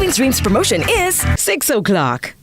Savings Dreams promotion is 6 o'clock.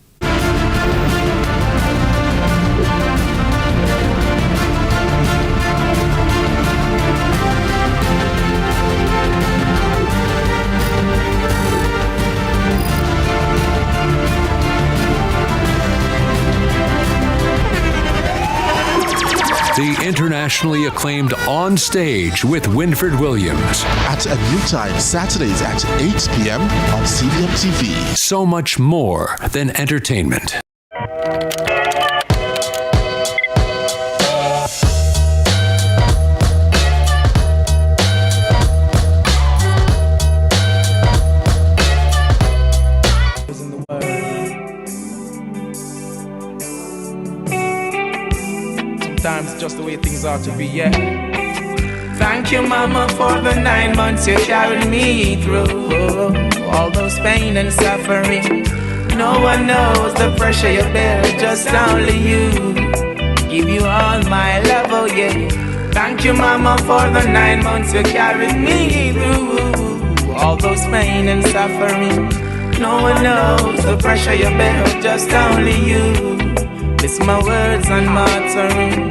The internationally acclaimed On Stage with Winfred Williams. At a new time, Saturdays at 8 p.m. on CVM TV. So much more than entertainment. Sometimes just the way things ought to be, yeah. Thank you, Mama, for the 9 months you carried me through. All those pain and suffering. No one knows the pressure you bear, just only you. Give you all my love, oh yeah. Thank you, Mama, for the 9 months you carried me through. All those pain and suffering. No one knows the pressure you bear, just only you. Listen my words and muttering.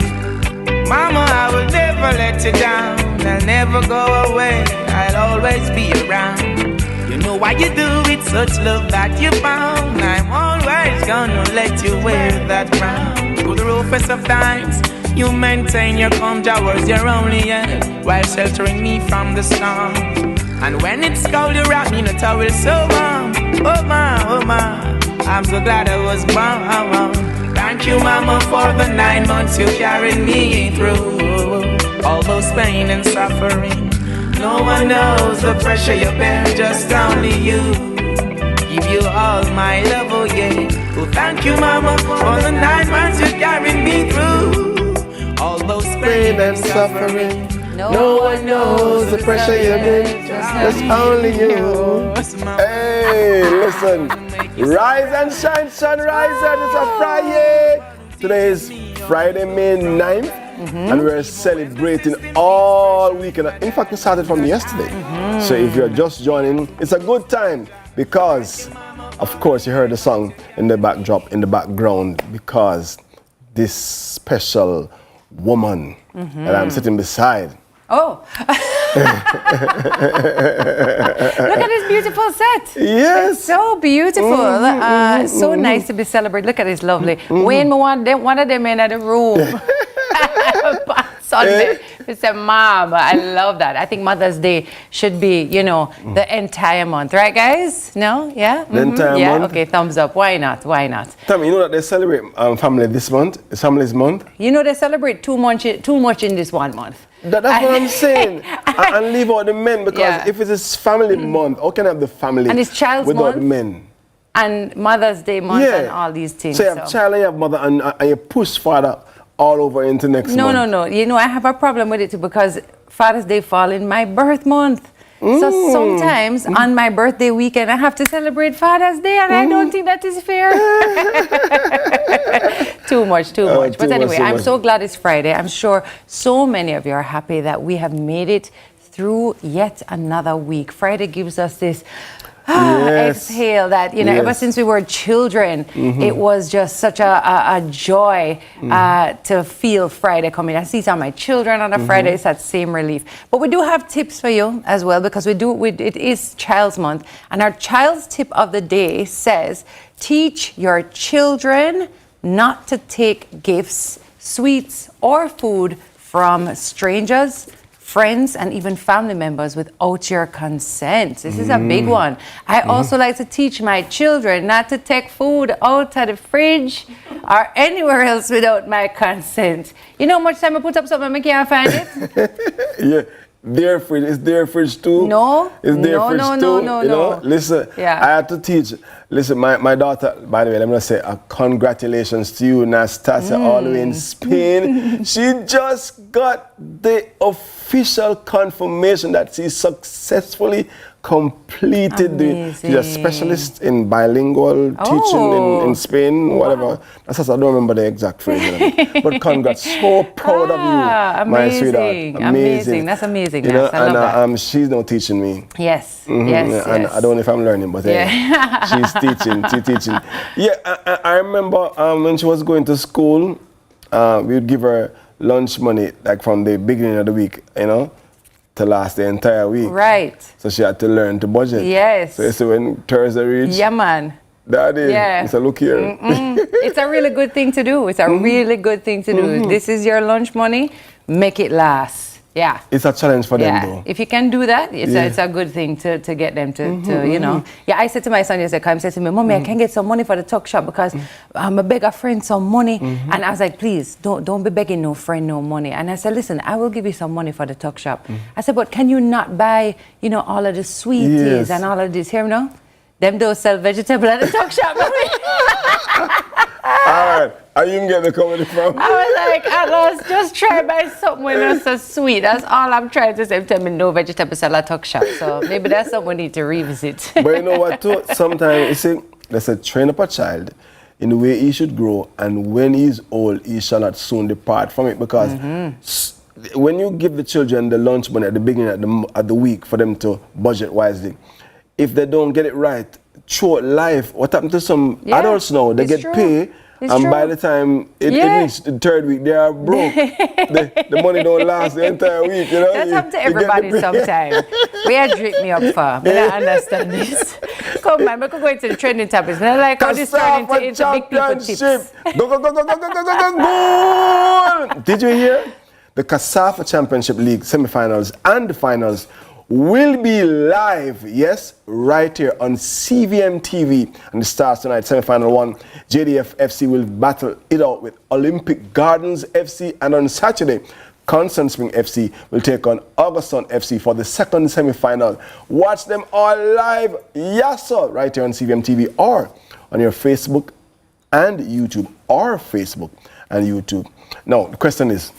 Mama, I will never let you down. I'll never go away. I'll always be around. You know why you do it, such love that you found. I'm always gonna let you wear that crown. Through the roughest of times, you maintain your calm towards your only end, while sheltering me from the storm. And when it's cold, you wrap me in a towel so warm. Oh my, I'm so glad I was born. Thank you, Mama, for the 9 months you carried me through. All those pain and suffering. No one knows the pressure you bear, just only you. Give you all my love, oh yeah. Oh, thank you, Mama, for the 9 months you carried me through. All those pain and suffering. No one knows the pressure you bear, just only you. Hey, listen. Rise and shine, sunrise, it's a Friday. Today is Friday, May 9th, and we're celebrating all weekend. In fact, we started from yesterday. So if you're just joining, it's a good time because, of course, you heard the song in the backdrop, in the background, because this special woman that I'm sitting beside. Oh. Look at this beautiful set. Yes. It's so beautiful. So nice to be celebrated. Look at this lovely. Wayne, one of them in the room. Sunday. It's a mom. I love that. I think Mother's Day should be, the entire month. Right, guys? No? Yeah? The entire month? Okay, thumbs up. Why not? Why not? Tami, you know that they celebrate family this month? It's Family's Month? You know they celebrate too much in this 1 month. That's what I'm saying. And leave out the men, because if it is family month, how can I have the family and it's child's without month? the men? And Mother's Day month and all these things. So you have child and you have mother, and you push father all over into next month. No. I have a problem with it too, because Father's Day fall in my birth month. So sometimes on my birthday weekend, I have to celebrate Father's Day, and I don't think that is fair. Too much. But anyway, I'm so glad it's Friday. I'm sure so many of you are happy that we have made it through yet another week. Friday gives us this exhale that, ever since we were children, it was just such a joy to feel Friday coming. I see some of my children on a Friday, it's that same relief. But we do have tips for you as well, because it is Child's Month. And our child's tip of the day says, teach your children not to take gifts, sweets, or food from strangers, friends, and even family members without your consent. This is a big one. I also like to teach my children not to take food out of the fridge or anywhere else without my consent. You know how much time I put up something and I can't find it? Yeah. Their fridge. Is their fridge too? No. Is their fridge too? No. Listen, I had to teach. Listen, my daughter, by the way, I'm going to say congratulations to you, Nastasia, all the way in Spain. She just got the official confirmation that she successfully completed she's a specialist in bilingual teaching in Spain, whatever. I don't remember the exact phrase. But congrats, so proud of you, my sweetheart. Amazing. That's amazing. You know, I love that. She's now teaching me. Yes, yes. And I don't know if I'm learning, but she's teaching. Yeah, I remember when she was going to school, we would give her lunch money like from the beginning of the week, you know, to last the entire week. Right. So she had to learn to budget. Yes. So you see when Thursday reached. Yeah, man. Daddy, it's a look here. It's a really good thing to do. It's a really good thing to do. This is your lunch money. Make it last. Yeah. It's a challenge for them though. If you can do that, it's a good thing to get them to you know. Yeah, I said to my son yesterday, he said to me, Mommy, I can get some money for the tuck shop because I'm a beg a friend some money. And I was like, please, don't be begging no friend no money. And I said, listen, I will give you some money for the tuck shop. I said, but can you not buy, you know, all of the sweeties and all of this here, you know? Them those sell vegetable at the tuck shop. All right. Are you getting the comedy from? I was like, Atlas, just try buy something when it's so sweet. That's all I'm trying to say. Tell me no vegetable salad tuck shop. So maybe that's something we need to revisit. But you know what too? Sometimes you see, they say train up a child in the way he should grow, and when he's old, he shall not soon depart from it. Because when you give the children the lunch money at the beginning of the week for them to budget wisely, if they don't get it right, throughout life, what happened to some adults now? They get paid. And by the time it reaches the third week, they are broke. the money don't last the entire week, you know? That's happened to everybody sometimes. Where drink me up for? I don't understand this. Come on, we could go into the trending topics. And I like how this turned into big people tips. Go. Did you hear? The CASAFA Championship League semifinals and the finals will be live, yes, right here on CVM TV. And it starts tonight, semi-final 1. JDF FC will battle it out with Olympic Gardens FC. And on Saturday, Constant Spring FC will take on Auguston FC for the second semi-final. Watch them all live, yes sir, right here on CVM TV or on your Facebook and YouTube, or Facebook and YouTube. Now, the question is,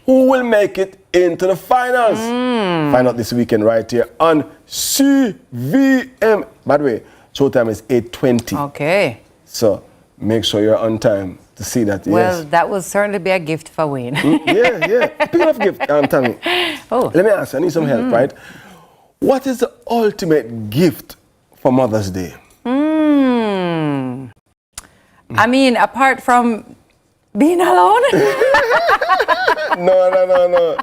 who will make it into the finals? Find out this weekend right here on CVM. By the way, showtime is 8:20. Okay. So make sure you're on time to see that. Well, that will certainly be a gift for Wayne. Yeah. Speaking of gift, Tami. Let me ask you, I need some help, right? What is the ultimate gift for Mother's Day? I mean, apart from being alone? No.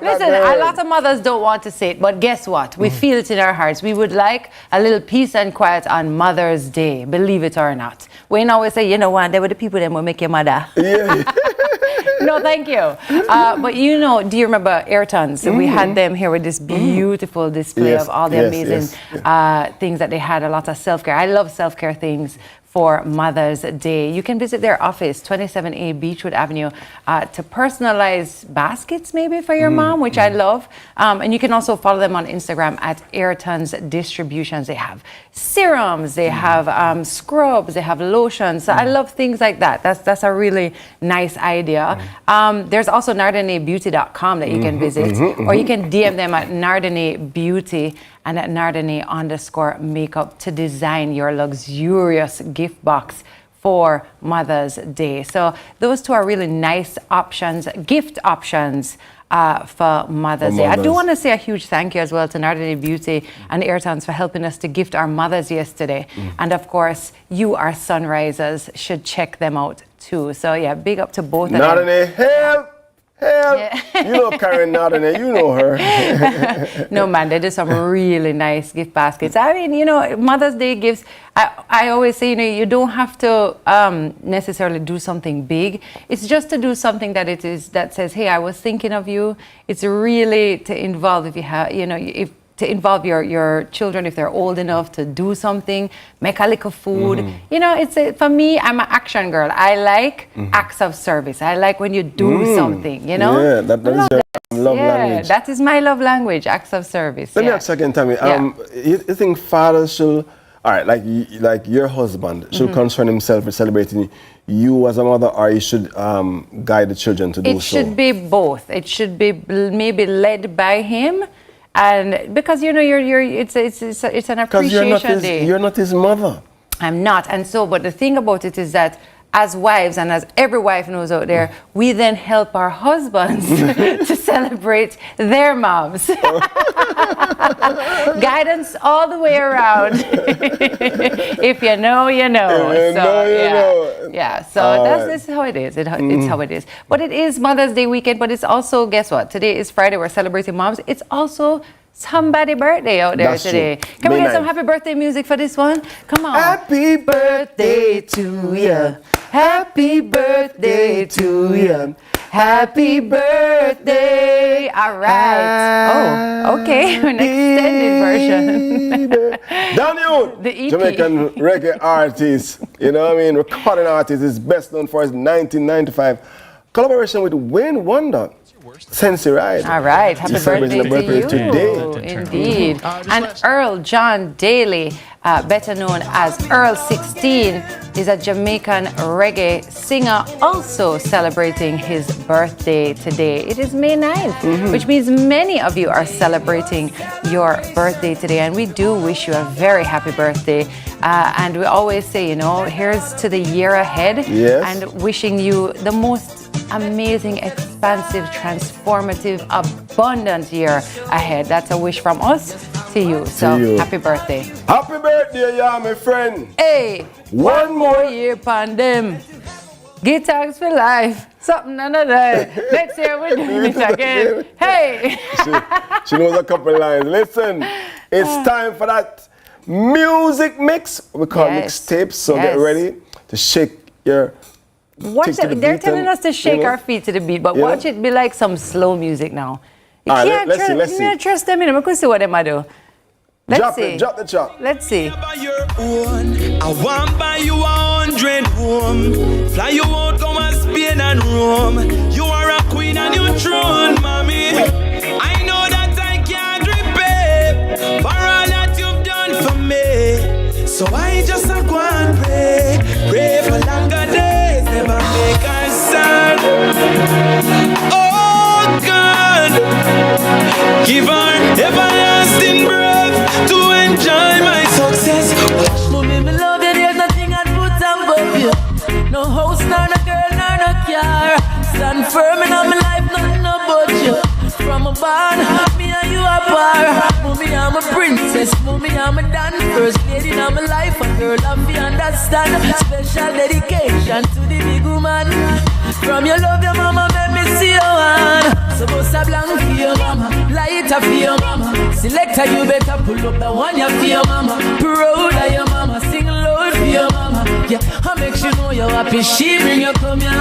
Listen, a lot of mothers don't want to say it, but guess what? We feel it in our hearts. We would like a little peace and quiet on Mother's Day, believe it or not. We always say, you know what, they were the people that will make your mother. Yeah. No, thank you. But you know, do you remember Ayrton's? We had them here with this beautiful display of all the amazing things that they had, a lot of self-care. I love self-care things for Mother's Day. You can visit their office, 27A Beechwood Avenue, to personalize baskets maybe for your mom, which I love. And you can also follow them on Instagram at Ayrton's Distributions. They have serums, they have scrubs, they have lotions. So I love things like that. That's a really nice idea. There's also nardanebeauty.com that you can visit, or you can DM them at Nardane Beauty and at Nardane_makeup to design your luxurious gift box for Mother's Day. So those two are really nice options, gift options for Mother's Day. I do want to say a huge thank you as well to Nardane Beauty and Ayrtons for helping us to gift our mothers yesterday. And of course, you, our sunrisers, should check them out too. So yeah, big up to both of them. Nardane, help! You know Karen Nardane, you know her. No man, they do some really nice gift baskets. I mean, you know, Mother's Day gifts, I always say, you know, you don't have to necessarily do something big. It's just to do something that says, hey, I was thinking of you. It's really to involve, if you have, you know, to involve your children if they're old enough to do something, make a little food. You know, for me, I'm an action girl. I like acts of service. I like when you do something, you know? Yeah, that is your love language. That is my love language, acts of service. Let me ask again, Tami. You think fathers should, all right, like your husband should concern himself with celebrating you as a mother, or he should guide the children to do so? It should be both. It should be maybe led by him, And because it's an appreciation day. You're not his mother. I'm not. And so, but the thing about it is that as wives, and as every wife knows out there, we then help our husbands to celebrate their moms. Guidance all the way around. If you know, you know. If you know, you know. Yeah, so that's how it is. It's how it is. But it is Mother's Day weekend, but it's also, guess what? Today is Friday, we're celebrating moms. It's also somebody's birthday out there today. Can we get some happy birthday music for this one? Come on. Happy birthday to ya. Happy birthday to you. Happy birthday. All right. Oh, okay. An extended version. Daniel, the EP. Jamaican reggae artist, you know what I mean? Recording artist is best known for his 1995 collaboration with Wayne Wonder. Sensi Ride. All right. Happy birthday to you. Today. Indeed. And Earl John Daly, better known as Earl 16, is a Jamaican reggae singer also celebrating his birthday today. It is May 9th, which means many of you are celebrating your birthday today. And we do wish you a very happy birthday. And we always say, here's to the year ahead. Yes. And wishing you the most amazing, expansive, transformative, abundant year ahead. That's a wish from us to you. So happy birthday. Happy birthday, yeah, my friend. Hey, one more year upon them. Give thanks for life. Something another. Next year we're doing it again. Hey. she knows a couple lines. Listen, it's time for that music mix. We call mixtapes. So get ready to shake your they're telling us to shake our feet to the beat, but watch it be like some slow music now. You can't trust them, you can't see what they might do. Let's see. Drop the chop. Let's see. I want buy you 100 room. Fly you out, go and Spain and Rome. You are a queen and you throne, mommy. I know that I can't repay for all that you've done for me. So I just go and pray for longer days, never make us sad. Oh God, give her everlasting breath to enjoy my success. Mommy, me love you, there's nothing I'd put above you. No house, nor no girl, nor no car. Stand firm in all my life, nothing about you. From a barn, me and you are par. Mommy, I'm a princess. Mommy, I'm a dance. First lady in my life, a girl I'm be understand. Special dedication to the big woman. From your love, your mama made me see your hand. So bust a blank for your mama, lighter for your mama. Selector, you better pull up the one you for your mama. Proud of your mama, sing loud for your mama. Yeah, I make sure know you're happy. She bring you come here.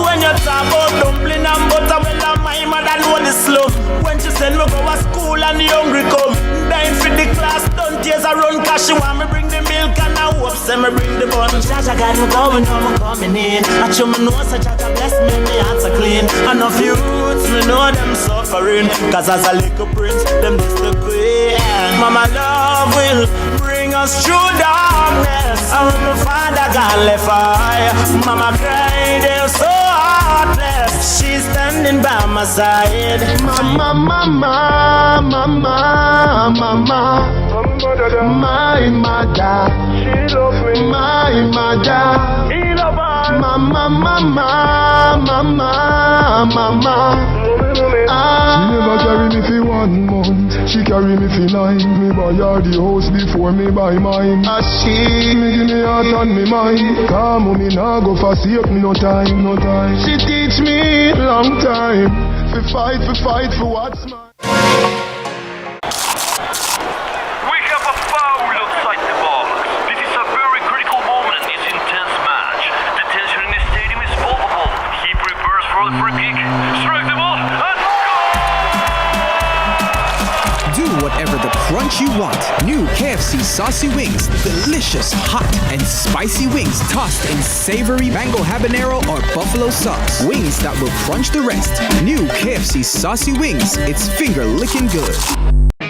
When you talk about dumpling and butter, well, my mother know the slow. When she send me go to school and the hungry come, dying for the class, don't tears around cause she want me bring the milk and I hope say me bring the bun. Jaja got me going, I'm coming in. I show me know so Jaja bless me, my heart's are clean. Enough youths, me know them suffering, cause as a little prince, them is the queen. Mama love will bring us through darkness. And when my father got left high, mama cried, they're so heartless. She's standing by my side. Mama, mama, mama, mama. My mother, she loves me. My mother, he loves her. Mama, mama, mama, mama. She never carry me for 1 month. She carry me for 9. Me buy her the house before me buy mine. She me give me heart and me mind. Come me nah go forsake me no time, no time. She teach me long time. For fight for what's mine. We have a foul outside the box. This is a very critical moment in this intense match. The tension in the stadium is palpable. He prepares for the free kick. Strike the ball and do whatever the crunch you want. New KFC saucy wings. Delicious, hot, and spicy wings tossed in savory mango habanero or buffalo sauce. Wings that will crunch the rest. New KFC saucy wings. It's finger licking good.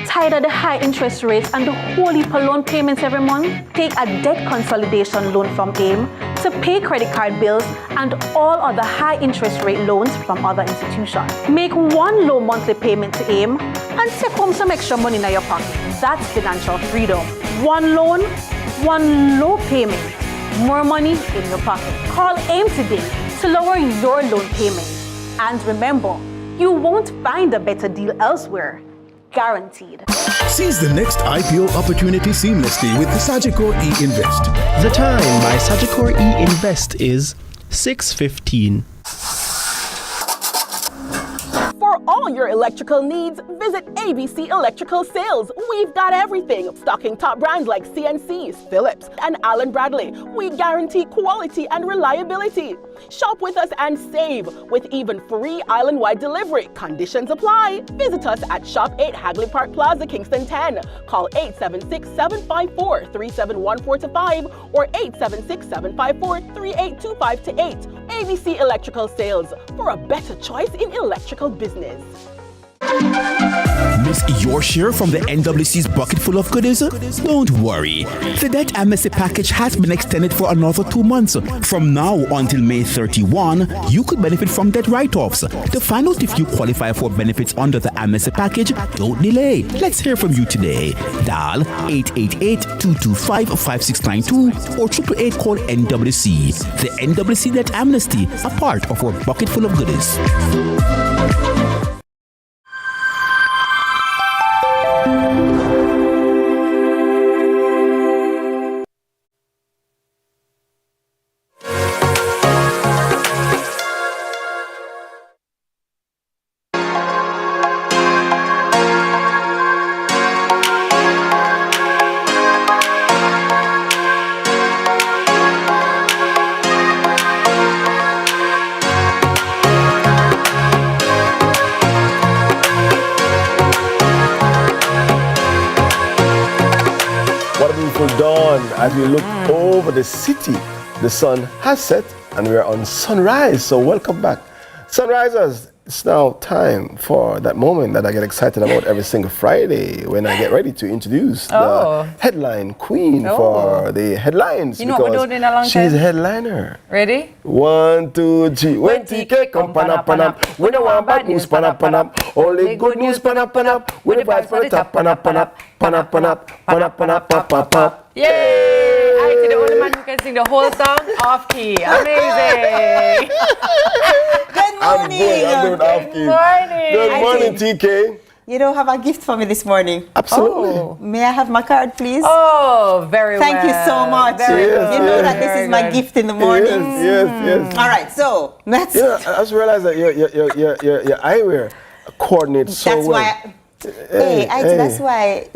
Tired of the high interest rates and the whole heap of loan payments every month? Take a debt consolidation loan from AIM to pay credit card bills and all other high interest rate loans from other institutions. Make one low monthly payment to AIM and take home some extra money in your pocket. That's financial freedom. One loan, one low payment, more money in your pocket. Call AIM today to lower your loan payment. And remember, you won't find a better deal elsewhere. Guaranteed. Seize the next IPO opportunity seamlessly with the Sagicor E-Invest. The time by Sagicor E-Invest is 6:15. For all your electrical needs, visit ABC Electrical Sales. We've got everything, stocking top brands like CNCs, Philips, and Allen Bradley. We guarantee quality and reliability. Shop with us and save with even free island-wide delivery. Conditions apply. Visit us at Shop 8 Hagley Park Plaza, Kingston 10. Call 876-754-3714-5 or 876-754-3825-8. ABC Electrical Sales, for a better choice in electrical business. Miss your share from the NWC's bucket full of goodies? Don't worry. The debt amnesty package has been extended for another 2 months. From now until May 31, you could benefit from debt write-offs. To find out if you qualify for benefits under the amnesty package, don't delay. Let's hear from you today. Dial 888-225-5692 or 888-call NWC. The NWC Debt Amnesty, a part of our bucket full of goodies. As we look over the city, the sun has set and we're on sunrise. So welcome back. Sunrisers, it's now time for that moment that I get excited about every single Friday when I get ready to introduce the headline queen for the headlines. You know what we're doing in a long time? She's a headliner. Ready? 1, 2, 3. When TK come panap panap, we don't want bad news panap panap. Only good news panap panap. With the vibes for the top panap panap. Panap panap, panap panap pap pap pap. Yay! I see the only man who can sing the whole song off key. Amazing! Good morning! I'm doing off key. Good morning, TK. You don't have a gift for me this morning. Absolutely. Oh. May I have my card, please? Oh, very well. Thank you so much. Very good. You know that this is my gift in the morning. Yes. All right, so let's. Yeah, I just realized that your eyewear coordinates so that's well. Why. That's why.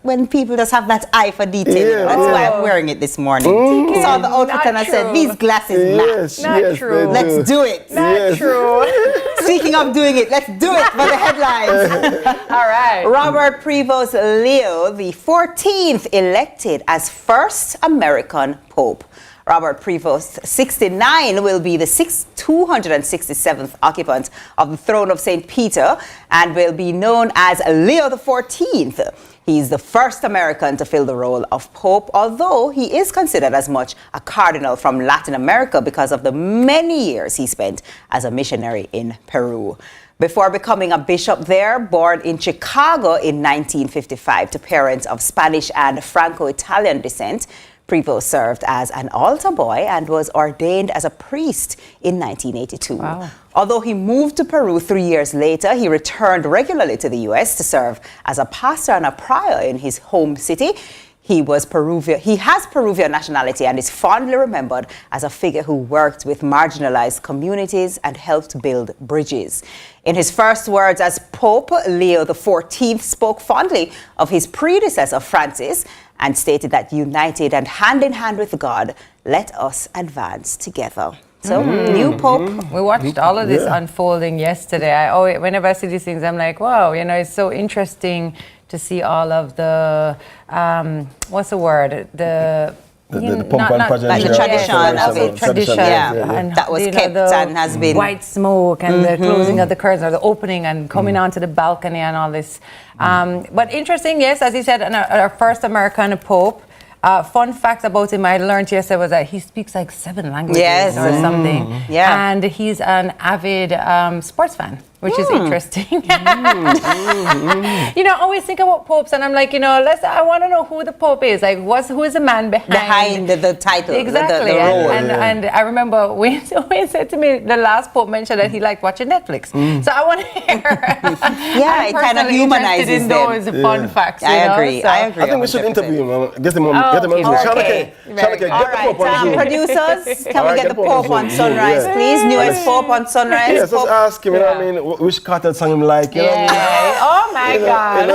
When people just have that eye for detail. That's why I'm wearing it this morning. Saw the outfit and I said, these glasses match. Not true. Let's do it. Not true. Speaking of doing it, let's do it for the headlines. All right. Robert Prevost Leo the 14th elected as first American Pope. Robert Prevost, 69, will be the 267th occupant of the throne of St. Peter and will be known as Leo the 14th. He's the first American to fill the role of Pope, although he is considered as much a cardinal from Latin America because of the many years he spent as a missionary in Peru. Before becoming a bishop there, born in Chicago in 1955 to parents of Spanish and Franco-Italian descent, Prevost served as an altar boy and was ordained as a priest in 1982. Wow. Although he moved to Peru 3 years later, he returned regularly to the U.S. to serve as a pastor and a prior in his home city. He has Peruvian nationality and is fondly remembered as a figure who worked with marginalized communities and helped build bridges. In his first words as Pope, Leo XIV spoke fondly of his predecessor Francis and stated that united and hand in hand with God, let us advance together. So, new Pope. We watched all of this unfolding yesterday. Whenever I see these things, I'm like, wow, it's so interesting to see all of the, what's the word? The pomp and pageantry. The tradition of it. Tradition. And that was kept and has been. White smoke and the closing of the curtains or the opening and coming onto the balcony and all this. But interesting, yes, as you said, our first American Pope. Fun fact about him I learned yesterday was that he speaks like 7 languages Yes. or something. Yeah. And he's an avid sports fan, which is interesting. You know, I always think about popes, and I'm like, you know, I want to know who the pope is. Like, who is the man behind the title? Exactly. The role. And I remember Wayne said to me the last pope mentioned that he liked watching Netflix. So I want to hear. Yeah, it kind of humanizes in them. those fun facts. I agree. So. I agree. I think we should interview him. Get him on. Get him on. Okay. Shanna, get All the right, Pope on Zoom. producers, can we Alright, get the Pope on Sunrise, please? Newest Pope on Sunrise. Yes, let's ask him, you know what I mean, which cartel song him like, you know what I mean? Oh my God.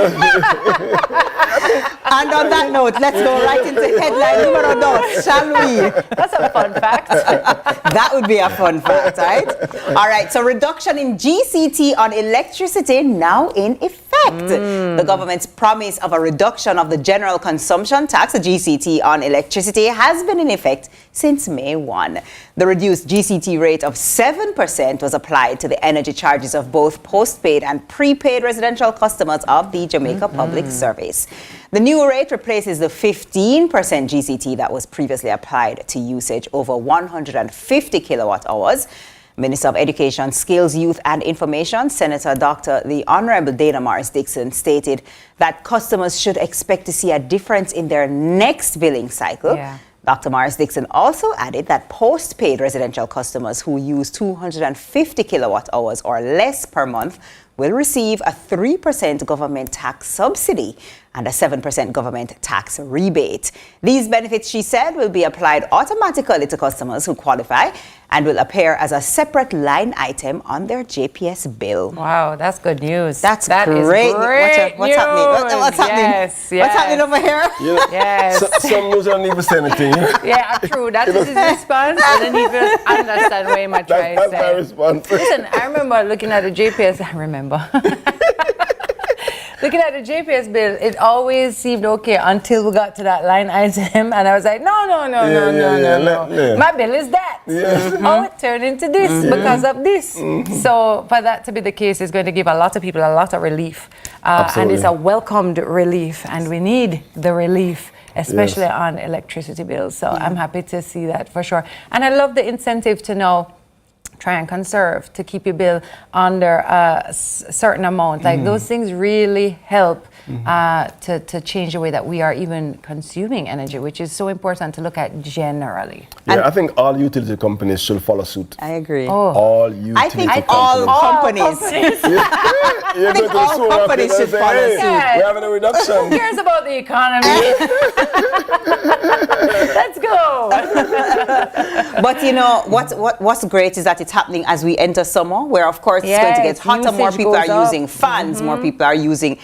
And on that note, let's go right into headline numero 2, shall we? That's a fun fact. That would be a fun fact, right? All right, so reduction in GCT on electricity now in effect. The government's promise of a reduction of the general consumption tax, the GCT, on electricity has been in effect since May 1. The reduced GCT rate of 7% was applied to the energy charges of both postpaid and prepaid residential customers of the Jamaica Public Service. The new rate replaces the 15% GCT that was previously applied to usage over 150 kilowatt hours. Minister of Education, Skills, Youth and Information, Senator Dr. the Honorable Dana Morris Dixon, stated that customers should expect to see a difference in their next billing cycle. Yeah. Dr. Morris Dixon also added that postpaid residential customers who use 250 kilowatt hours or less per month will receive a 3% government tax subsidy and a 7% government tax rebate. These benefits, she said, will be applied automatically to customers who qualify and will appear as a separate line item on their JPS bill. Wow, that's good news. That is great great. What's happening? What's happening? Yes, What's happening over here? Yes. Some news don't even say anything. Yeah, true. That is his response. I didn't even understand what he might try to That's say. my response. Listen, I remember looking at the JPS. Looking at the JPS bill, it always seemed okay until we got to that line item, and I was like, no. My bill is that. Oh, it turned into this because of this. So for that to be the case is going to give a lot of people a lot of relief. And it's a welcomed relief, and we need the relief, especially on electricity bills. So I'm happy to see that for sure. And I love the incentive to know, try and conserve, to keep your bill under a certain amount. Like those things really help to change the way that we are even consuming energy, which is so important to look at generally. Yeah, I think all utility companies should follow suit. I agree. All utility I think companies. all companies. You're going to the all companies should say, follow hey, suit. we're having a reduction. Who cares about the economy? Let's go. But you know, what's great is that it's happening as we enter summer, where of course it's going to get hotter. More people are using fans. More people are using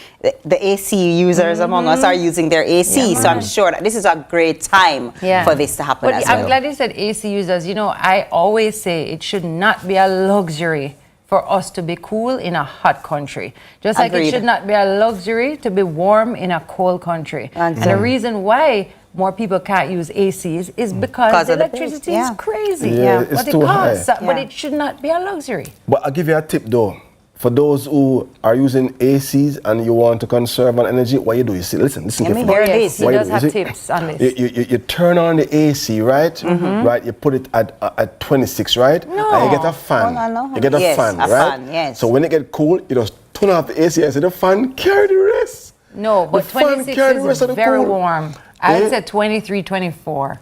the AC users among us are using their AC. So I'm sure that this is a great time for this to happen as well. I'm glad you said AC users. You know, I always say it should not be a luxury for us to be cool in a hot country. Just like it should not be a luxury to be warm in a cold country. And the reason why more people can't use ACs is because the electricity is crazy. It's but too it costs, high. but it should not be a luxury. But I'll give you a tip though. For those who are using ACs and you want to conserve on energy, what you do, you see, listen carefully. Yes, he does have tips on this. You turn on the AC, right? Right, you put it at 26, right? No. And you get a fan. No. You get a fan, right? Fan, yes. So when it get cool, you just turn off the AC and say the fan carry the rest. No, but 26 is very warm. I would say 23, 24.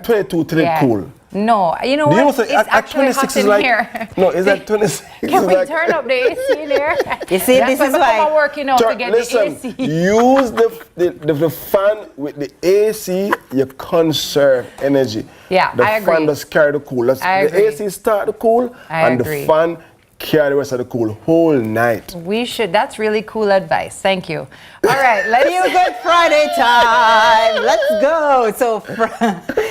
22 till it cool. No, you know what? It's actually hot in here. No, is that 26? Can we turn up the AC in here? You see, this is why. I'm working out to get the AC. Use the fan with the AC, you conserve energy. Yeah, the I agree. The fan does carry the cool. The AC start the cool, and the fan carry the rest of the cool whole night. We should. That's really cool advice. Thank you. All right, let's Feel Good Friday time. Let's go. So,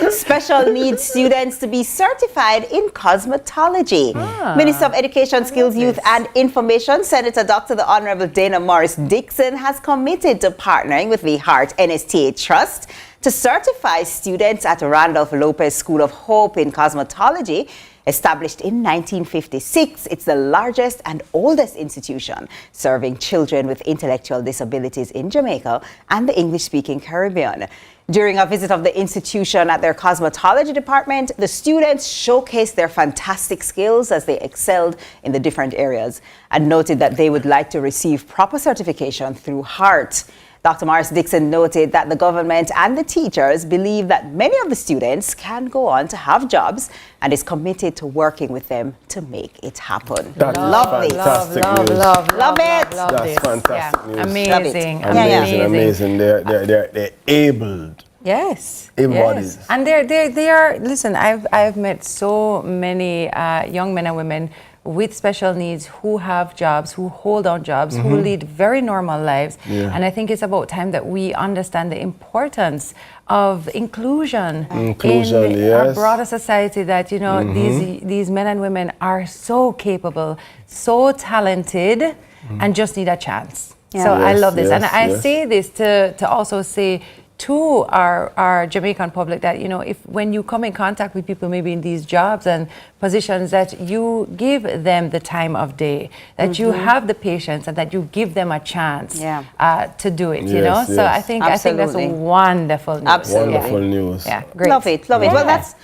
special needs students to be certified in cosmetology. Minister of Education, Skills, Youth and Information, Senator Dr. the Honorable Dana Morris Dixon has committed to partnering with the Heart NSTA Trust to certify students at Randolph Lopez School of Hope in Cosmetology. Established in 1956, it's the largest and oldest institution serving children with intellectual disabilities in Jamaica and the English-speaking Caribbean. During a visit of the institution at their cosmetology department, the students showcased their fantastic skills as they excelled in the different areas and noted that they would like to receive proper certification through HEART. Dr. Morris Dixon noted that the government and the teachers believe that many of the students can go on to have jobs and is committed to working with them to make it happen. That's Lovely. fantastic love news. Love it. That's fantastic news. Amazing. Amazing. They're abled. Yes. Able-bodied. Yes. And they are, listen, I've met so many young men and women with special needs who have jobs, who hold on jobs, who lead very normal lives. Yeah. And I think it's about time that we understand the importance of inclusion in our broader society, that, you know, these men and women are so capable, so talented, and just need a chance. Yeah. So I love this. And I say this to also say to our Jamaican public that, you know, if when you come in contact with people maybe in these jobs and positions, that you give them the time of day, that you have the patience, and that you give them a chance to do it, you know? So I think that's wonderful news. Absolutely. Wonderful news. Yeah, great. Love it. Well, that's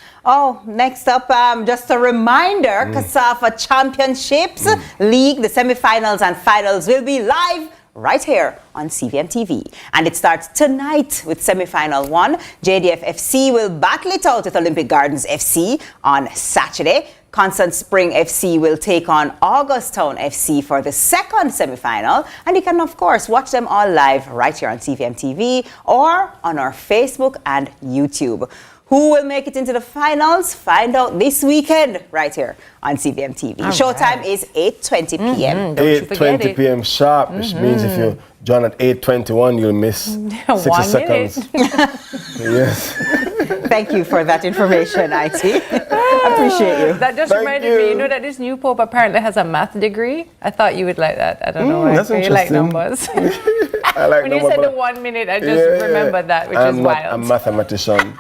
next up, just a reminder, CASAFA Championships League, the semifinals and finals will be live right here on CVM TV. And it starts tonight with semi-final 1. JDF FC will battle it out with Olympic Gardens FC on Saturday. Constant Spring FC will take on Augusttown FC for the second semi-final. And you can, of course, watch them all live right here on CVM TV or on our Facebook and YouTube. Who will make it into the finals? Find out this weekend right here on CVM TV. Showtime is 8:20 p.m. 8:20 p.m. sharp, which means if you join at 8:21, you'll miss 60 seconds. Yes. Thank you for that information, IT. Appreciate you. That just reminded me, you know that this new Pope apparently has a math degree? I thought you would like that. I don't know why. That's you like numbers. I like when you said the 1 minute, I just remembered that, which is wild. I'm a mathematician.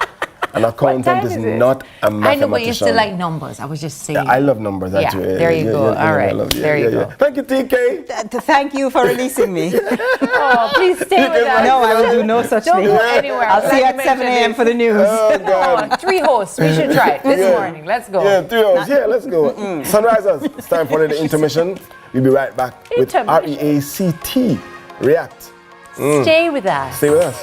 An accountant is not a mathematician. I know, but you still like numbers. I was just saying. Yeah, I love numbers, actually. There you go. All right. There you go. Thank you, TK. Thank you for releasing me. Oh, please stay with us. No, I will do no such thing. Don't go anywhere. I'll see you at 7 a.m. for the news. Oh, God. 3 hosts. We should try it this morning. Let's go. Yeah, 3 hosts. Yeah, let's go. Sunrisers, it's time for the intermission. We'll be right back with REACT. React. Stay with us. Stay with us.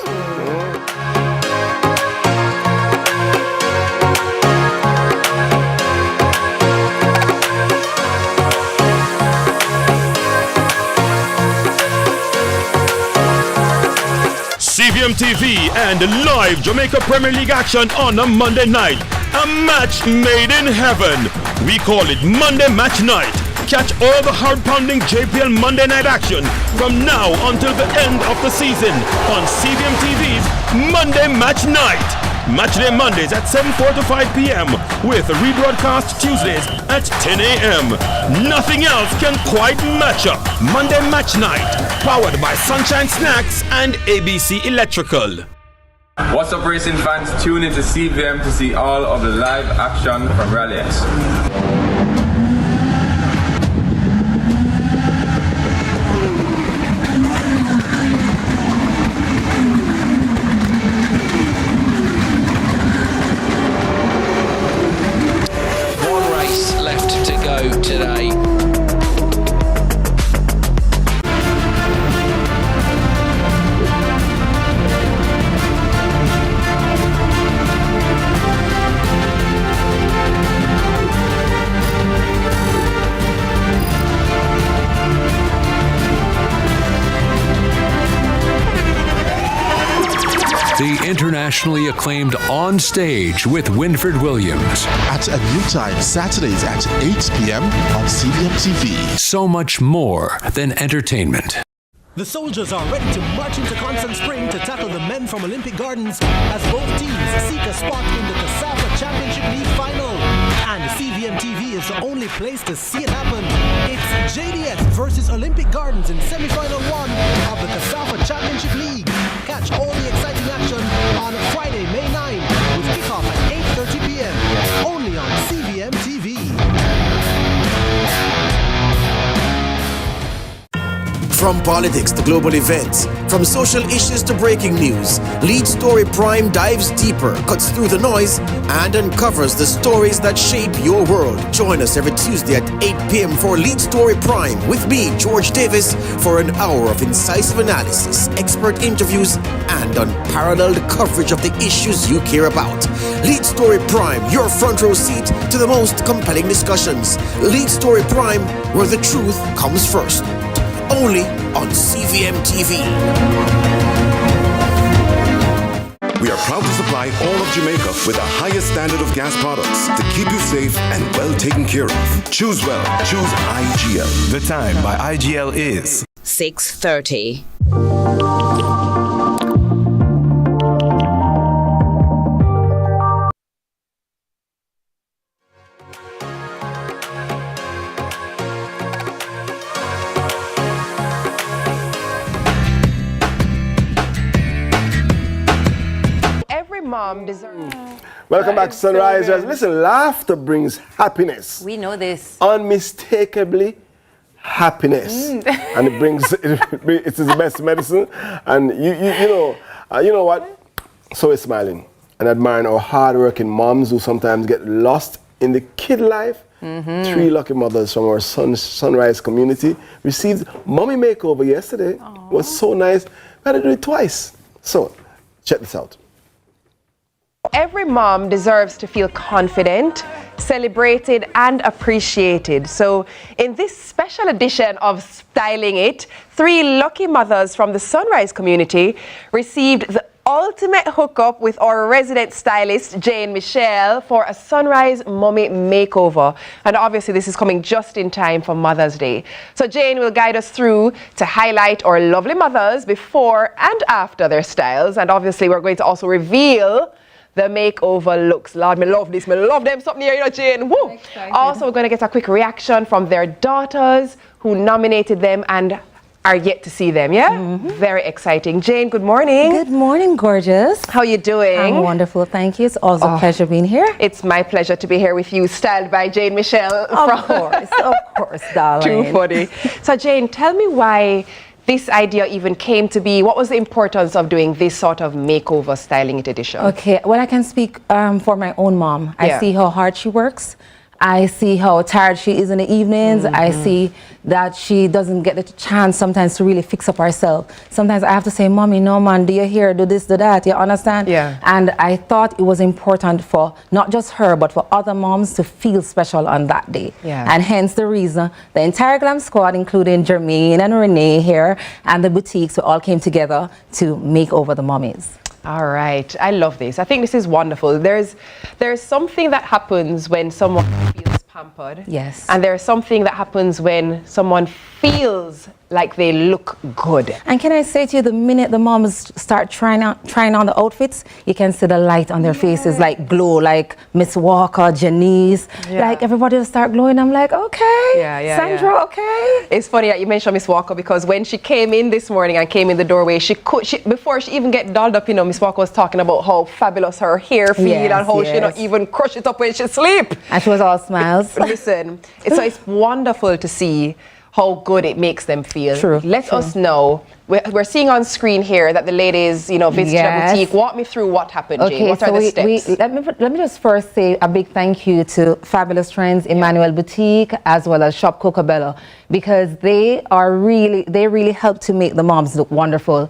CVM TV and live Jamaica Premier League action on a Monday night. A match made in heaven. We call it Monday Match Night. Catch all the hard-pounding JPL Monday night action from now until the end of the season on CVM TV's Monday Match Night. Matchday Mondays at 7:45 p.m. with a rebroadcast Tuesdays at 10 a.m. Nothing else can quite match up. Monday Match Night, powered by Sunshine Snacks and ABC Electrical. What's up, racing fans? Tune into CVM to see all of the live action from Rally X. Today. The internationally acclaimed On Stage with Winfred Williams. At a new time, Saturdays at 8 p.m. on CVM TV. So much more than entertainment. The soldiers are ready to march into Constant Spring to tackle the men from Olympic Gardens as both teams seek a spot in the CASAFA Championship League final. And CVM TV is the only place to see it happen. It's JDF versus Olympic Gardens in semi-final 1 of the CASAFA Championship League. Catch all the exciting action on Friday, May 9, with kickoff at 8:30 p.m. only on CVM TV. From politics to global events, from social issues to breaking news, Lead Story Prime dives deeper, cuts through the noise, and uncovers the stories that shape your world. Join us every Tuesday at 8 p.m. for Lead Story Prime with me, George Davis, for an hour of incisive analysis, expert interviews, and unparalleled coverage of the issues you care about. Lead Story Prime, your front row seat to the most compelling discussions. Lead Story Prime, where the truth comes first. Only on CVM TV. We are proud to supply all of Jamaica with the highest standard of gas products to keep you safe and well taken care of. Choose well. Choose IGL. The time by IGL is 6:30. Mom deserves. Welcome back, Sunrisers. Listen, laughter brings happiness. We know this. Unmistakably happiness. And it brings, it is the best medicine. And you know what? So we're smiling and admiring our hardworking moms who sometimes get lost in the kid life. 3 lucky mothers from our Sunrise community received mommy makeover yesterday. Aww. It was so nice. We had to do it twice. So, check this out. Every mom deserves to feel confident, celebrated, and appreciated. So, in this special edition of Styling It, 3 lucky mothers from the Sunrise community received the ultimate hookup with our resident stylist, Jane Michelle, for a Sunrise Mommy Makeover. And obviously, this is coming just in time for Mother's Day. So, Jane will guide us through to highlight our lovely mothers before and after their styles. And obviously, we're going to also reveal the makeover looks. Lord, me love this. Me love them something here, Jane. Woo! Also, we're going to get a quick reaction from their daughters who nominated them and are yet to see them, yeah? Very exciting. Jane, good morning. Good morning, gorgeous. How you doing? I'm wonderful, thank you. It's also a pleasure being here. It's my pleasure to be here with you, styled by Jane Michelle. Of course, darling. Too funny. So, Jane, tell me why this idea even came to be. What was the importance of doing this sort of makeover Styling It edition? Okay, well, I can speak for my own mom. I see how hard she works. I see how tired she is in the evenings. I see that she doesn't get the chance sometimes to really fix up herself. Sometimes I have to say, Mommy, no man, do you hear, do this, do that, you understand? Yeah. And I thought it was important for not just her, but for other moms to feel special on that day. Yeah. And hence the reason the entire Glam Squad, including Jermaine and Renee here, and the boutiques, we all came together to make over the mommies. All right, I love this. I think this is wonderful. There's something that happens when someone feels pampered. Yes. And there's something that happens when someone feels like they look good. And can I say to you, the minute the moms start trying on the outfits, you can see the light on their faces, like glow, like Miss Walker, Janice, like everybody will start glowing. I'm like, okay, Sandra, okay. It's funny that you mentioned Miss Walker, because when she came in this morning and came in the doorway, before she even get dolled up, Miss Walker was talking about how fabulous her hair feel and how she don't even crush it up when she sleep. And she was all smiles. Listen, so it's wonderful to see how good it makes them feel. True. Let us know. We're seeing on screen here that the ladies, visited the boutique. Walk me through what happened, Jane. What are the steps? Let me just first say a big thank you to Fabulous Trends, Emmanuel Boutique, as well as Shop Cocobello, because they really help to make the moms look wonderful.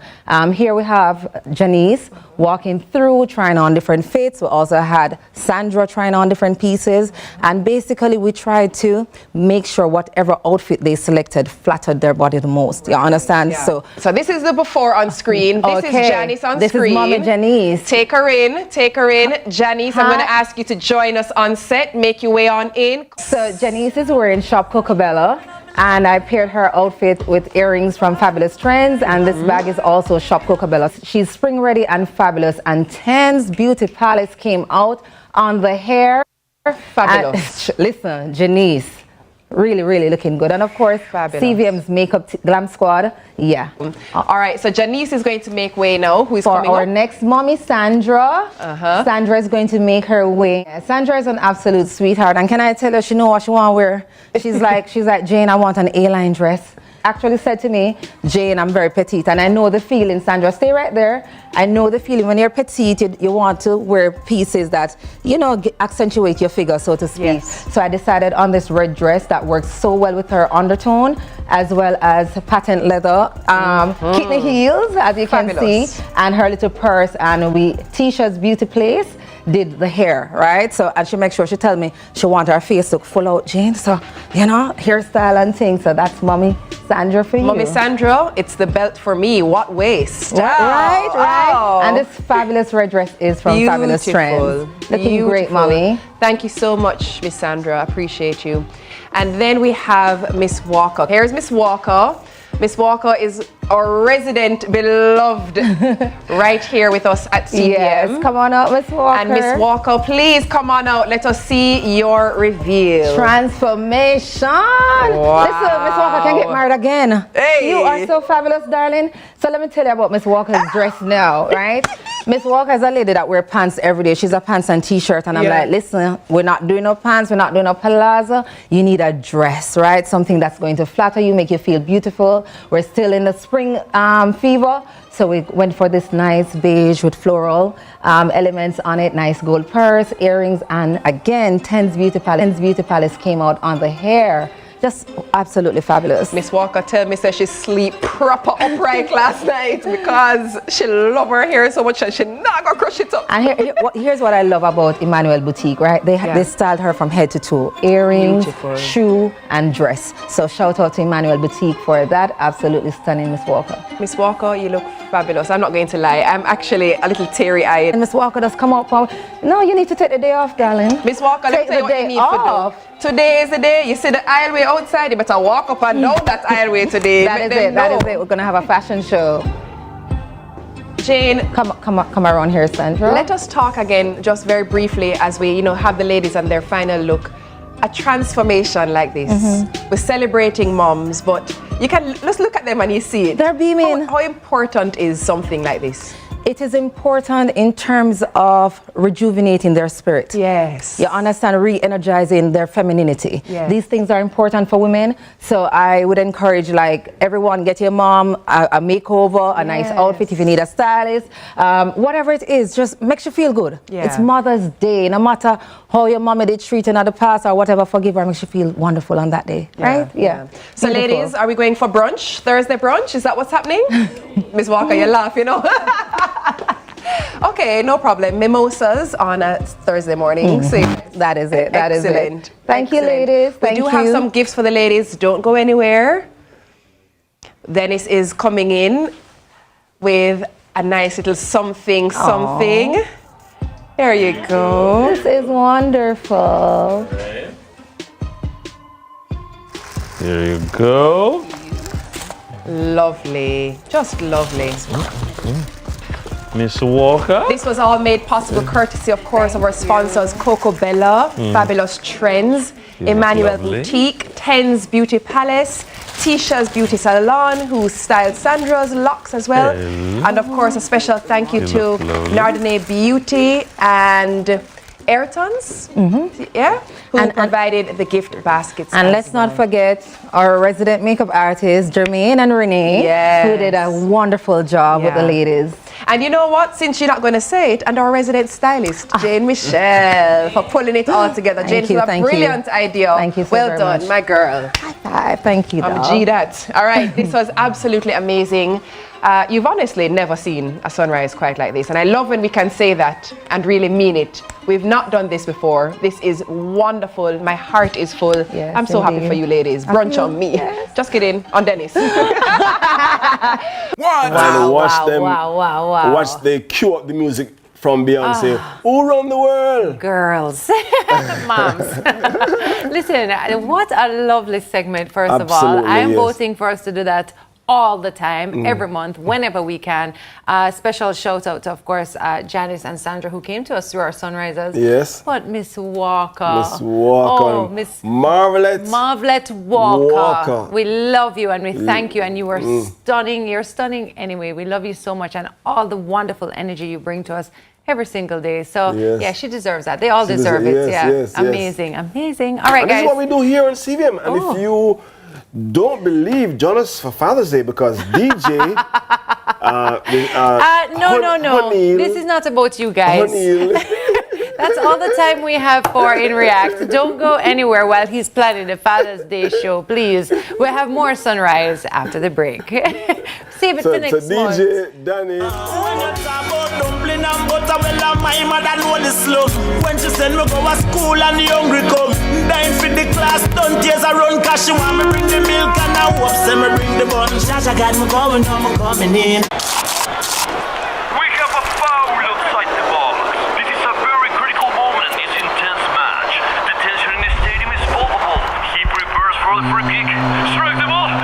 Here we have Janice walking through, trying on different fits. We also had Sandra trying on different pieces. And basically, we tried to make sure whatever outfit they selected flattered their body the most. You understand? Yeah. So this is the before on screen. This is Janice on screen. This is Mama Janice. Take her in. Janice, I'm going to ask you to join us on set. Make your way on in. So Janice is wearing Shop Cocobello. And I paired her outfit with earrings from Fabulous Trends, and this bag is also Shop Cocobello. She's spring ready and fabulous, and Ten's Beauty Palace came out on the hair. Fabulous. Listen, Janice, really looking good. And of course, fabulous. CVM's Makeup Glam Squad, All right, so Janice is going to make way now. Who is coming for our up? next mommy, Sandra. Sandra is going to make her way. Sandra is an absolute sweetheart, and can I tell her she know what she want to wear? She's like, Jane, I want an A-line dress. actually said to me, Jane, I'm very petite, and I know the feeling, Sandra, stay right there. I know the feeling when you're petite, you want to wear pieces that, you know, accentuate your figure, so to speak. Yes. So I decided on this red dress that works so well with her undertone, as well as patent leather, kidney heels, as you can see, and her little purse, and Tisha's Beauty Place did the hair, right? So, and she makes sure she tell me she want her face to look full out, Jane. So, you know, hairstyle and things. So that's Mommy Sandra for you. Mommy Sandra, it's the belt for me. What waist? Right. Oh. And this fabulous red dress is from Fabulous Trends. Looking great, Mommy. Thank you so much, Miss Sandra. Appreciate you. And then we have Miss Walker. Here's Miss Walker. Miss Walker is our resident beloved right here with us at CVM. Yes, come on out, Miss Walker. And Miss Walker, please come on out. Let us see your reveal. Transformation. Wow. Listen, Miss Walker can get married again. Hey. You are so fabulous, darling. So let me tell you about Miss Walker's dress now, right? Miss Walker is a lady that wears pants every day. She's a pants and t-shirt, and I'm like, listen, we're not doing no pants, we're not doing no palazzo. You need a dress, right? Something that's going to flatter you, make you feel beautiful. We're still in the spring fever, so we went for this nice beige with floral elements on it, nice gold purse, earrings, and again, Ten's Beauty Palace came out on the hair. Just absolutely fabulous. Miss Walker tell me that she sleep proper upright last night because she love her hair so much and she not gonna crush it up. And here's what I love about Emmanuel Boutique, right? They styled her from head to toe. Earrings, shoe, and dress. So shout out to Emmanuel Boutique for that. Absolutely stunning, Miss Walker. Miss Walker, you look fabulous. I'm not going to lie. I'm actually a little teary-eyed. And Miss Walker does come out for, no, you need to take the day off, darling. Miss Walker, let me tell you what you need to do. Today is the day. You see the aisleway outside, you better walk up and down that aisleway today. That is it. We're gonna have a fashion show. Jane, come around here, Sandra. Let us talk again, just very briefly, as we, have the ladies on their final look. A transformation like this. We're celebrating moms, but you can just look at them and you see it. They're beaming. How important is something like this? It is important in terms of rejuvenating their spirit. Yes. You understand, re-energizing their femininity. Yes. These things are important for women. So I would encourage, like, everyone, get your mom a makeover, a nice outfit if you need a stylist. Whatever it is, just makes you feel good. Yeah. It's Mother's Day. No matter how your mama did treat in the past or whatever, forgive her, makes you feel wonderful on that day. Right? Yeah. So ladies, are we going for brunch? Thursday brunch? Is that what's happening? Miss Walker, you laugh, Okay, no problem. Mimosas on a Thursday morning. So that is it. That is it. Thank you, ladies. We do have some gifts for the ladies. Don't go anywhere. Dennis is coming in with a nice little something. There you go. This is wonderful. There you go. Lovely. Just lovely. Miss Walker. This was all made possible courtesy, of course, of our sponsors, Coco Bella, Fabulous Trends, Emmanuel Boutique, Ten's Beauty Palace, Tisha's Beauty Salon, who styled Sandra's locks as well. And of course, a special thank you to Nardine Beauty and Ayrton's, who provided the gift baskets. And let's not forget our resident makeup artists, Jermaine and Renee, who did a wonderful job with the ladies. And you know what? Since you're not going to say it, and our resident stylist, Jane Michelle, for pulling it all together. Jane, you, a brilliant idea. Thank you so well very done, much. My girl. High five. Thank you, I'm G that. All right, this was absolutely amazing. You've honestly never seen a sunrise quite like this. And I love when we can say that and really mean it. We've not done this before. This is wonderful. My heart is full. Yes, I'm so happy for you ladies. Brunch on me. Yes. Just kidding. On Dennis. Watch they cue up the music from Beyonce. All around the world. Girls. Moms. Listen, what a lovely segment, first of all. I'm voting for us to do that all the time, every month, whenever we can. Special shout out to, of course, Janice and Sandra, who came to us through our sunrisers. Yes. But Miss Walker. Miss Walker. Oh, Miss Marvelette Walker. We love you and we thank you. And you were stunning. You're stunning anyway. We love you so much and all the wonderful energy you bring to us every single day. So, yeah, she deserves that. They all deserve it. Amazing. All right, and guys. this is what we do here on CVM. And if you don't believe Jonas for Father's Day because DJ. No. This is not about you guys. That's all the time we have for In React. Don't go anywhere while he's planning the Father's Day show, please. We'll have more Sunrise after the break. Save it for next month. So DJ Danny. When she send me go to school and the hungry come, dying for the class, don't tears around cash. She want me bring the milk and I hope say me bring the bun. Shasha got me going, now I'm coming in. We have a foul outside the box. This is a very critical moment in this intense match. The tension in the stadium is palpable. He prepares for the free kick. Strike the ball and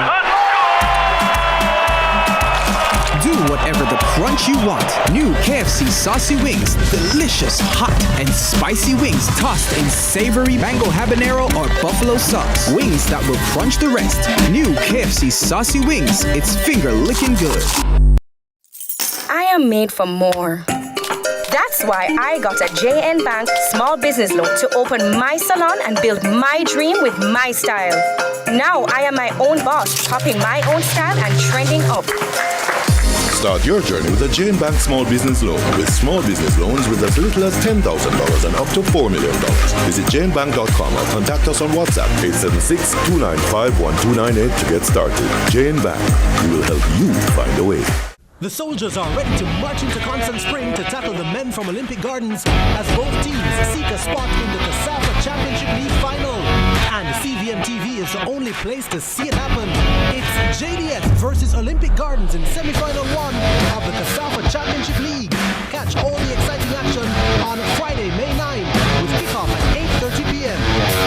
do whatever the crunch you want. New KFC saucy wings. Delicious, hot, and spicy wings tossed in savory mango habanero or buffalo sauce. Wings that will crunch the rest. New KFC saucy wings. It's finger-licking good. I am made for more. That's why I got a JN Bank small business loan to open my salon and build my dream with my style. Now I am my own boss, popping my own style and trending up. Start your journey with a Jane Bank Small Business Loan. With small business loans with as little as $10,000 and up to $4 million. Visit janebank.com or contact us on WhatsApp 876-295-1298 to get started. Jane Bank, we will help you find a way. The soldiers are ready to march into Constant Spring to tackle the men from Olympic Gardens as both teams seek a spot in the COSAFA Championship League final. And CVM TV is the only place to see it happen. It's JDS versus Olympic Gardens in semi-final 1 of the COSAFA Championship League. Catch all the exciting action on Friday, May 9 with kickoff at 8:30 p.m.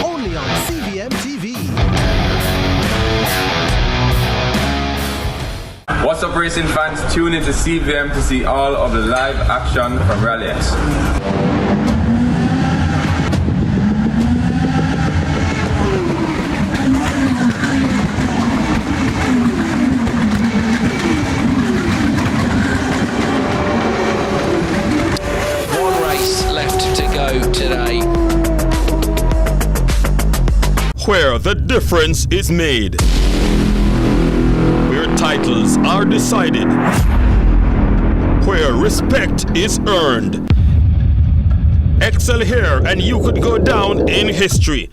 only on CVM TV. What's up, racing fans? Tune into CVM to see all of the live action from Rally X. One race left to go today. Where the difference is made. Where titles are decided. Where respect is earned. Excel here and you could go down in history.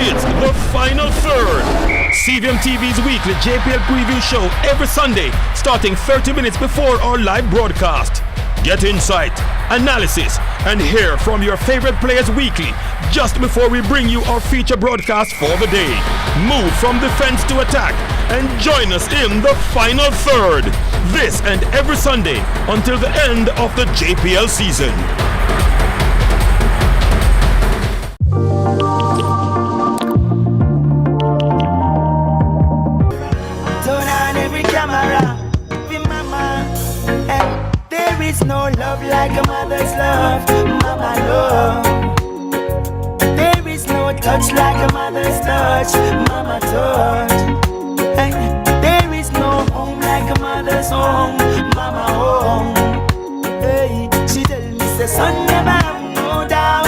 It's the final third. CVM TV's weekly JPL preview show every Sunday, starting 30 minutes before our live broadcast. Get insight, analysis, and hear from your favorite players weekly, just before we bring you our feature broadcast for the day. Move from defense to attack and join us in the final third. This and every Sunday until the end of the JPL season. Turn on every camera, be mama. There is no love like a mother's love, mama love. There is no touch like a mother's touch, mama touch. There is no home like a mother's home, mama home. Hey, she tell me say son never have no doubt.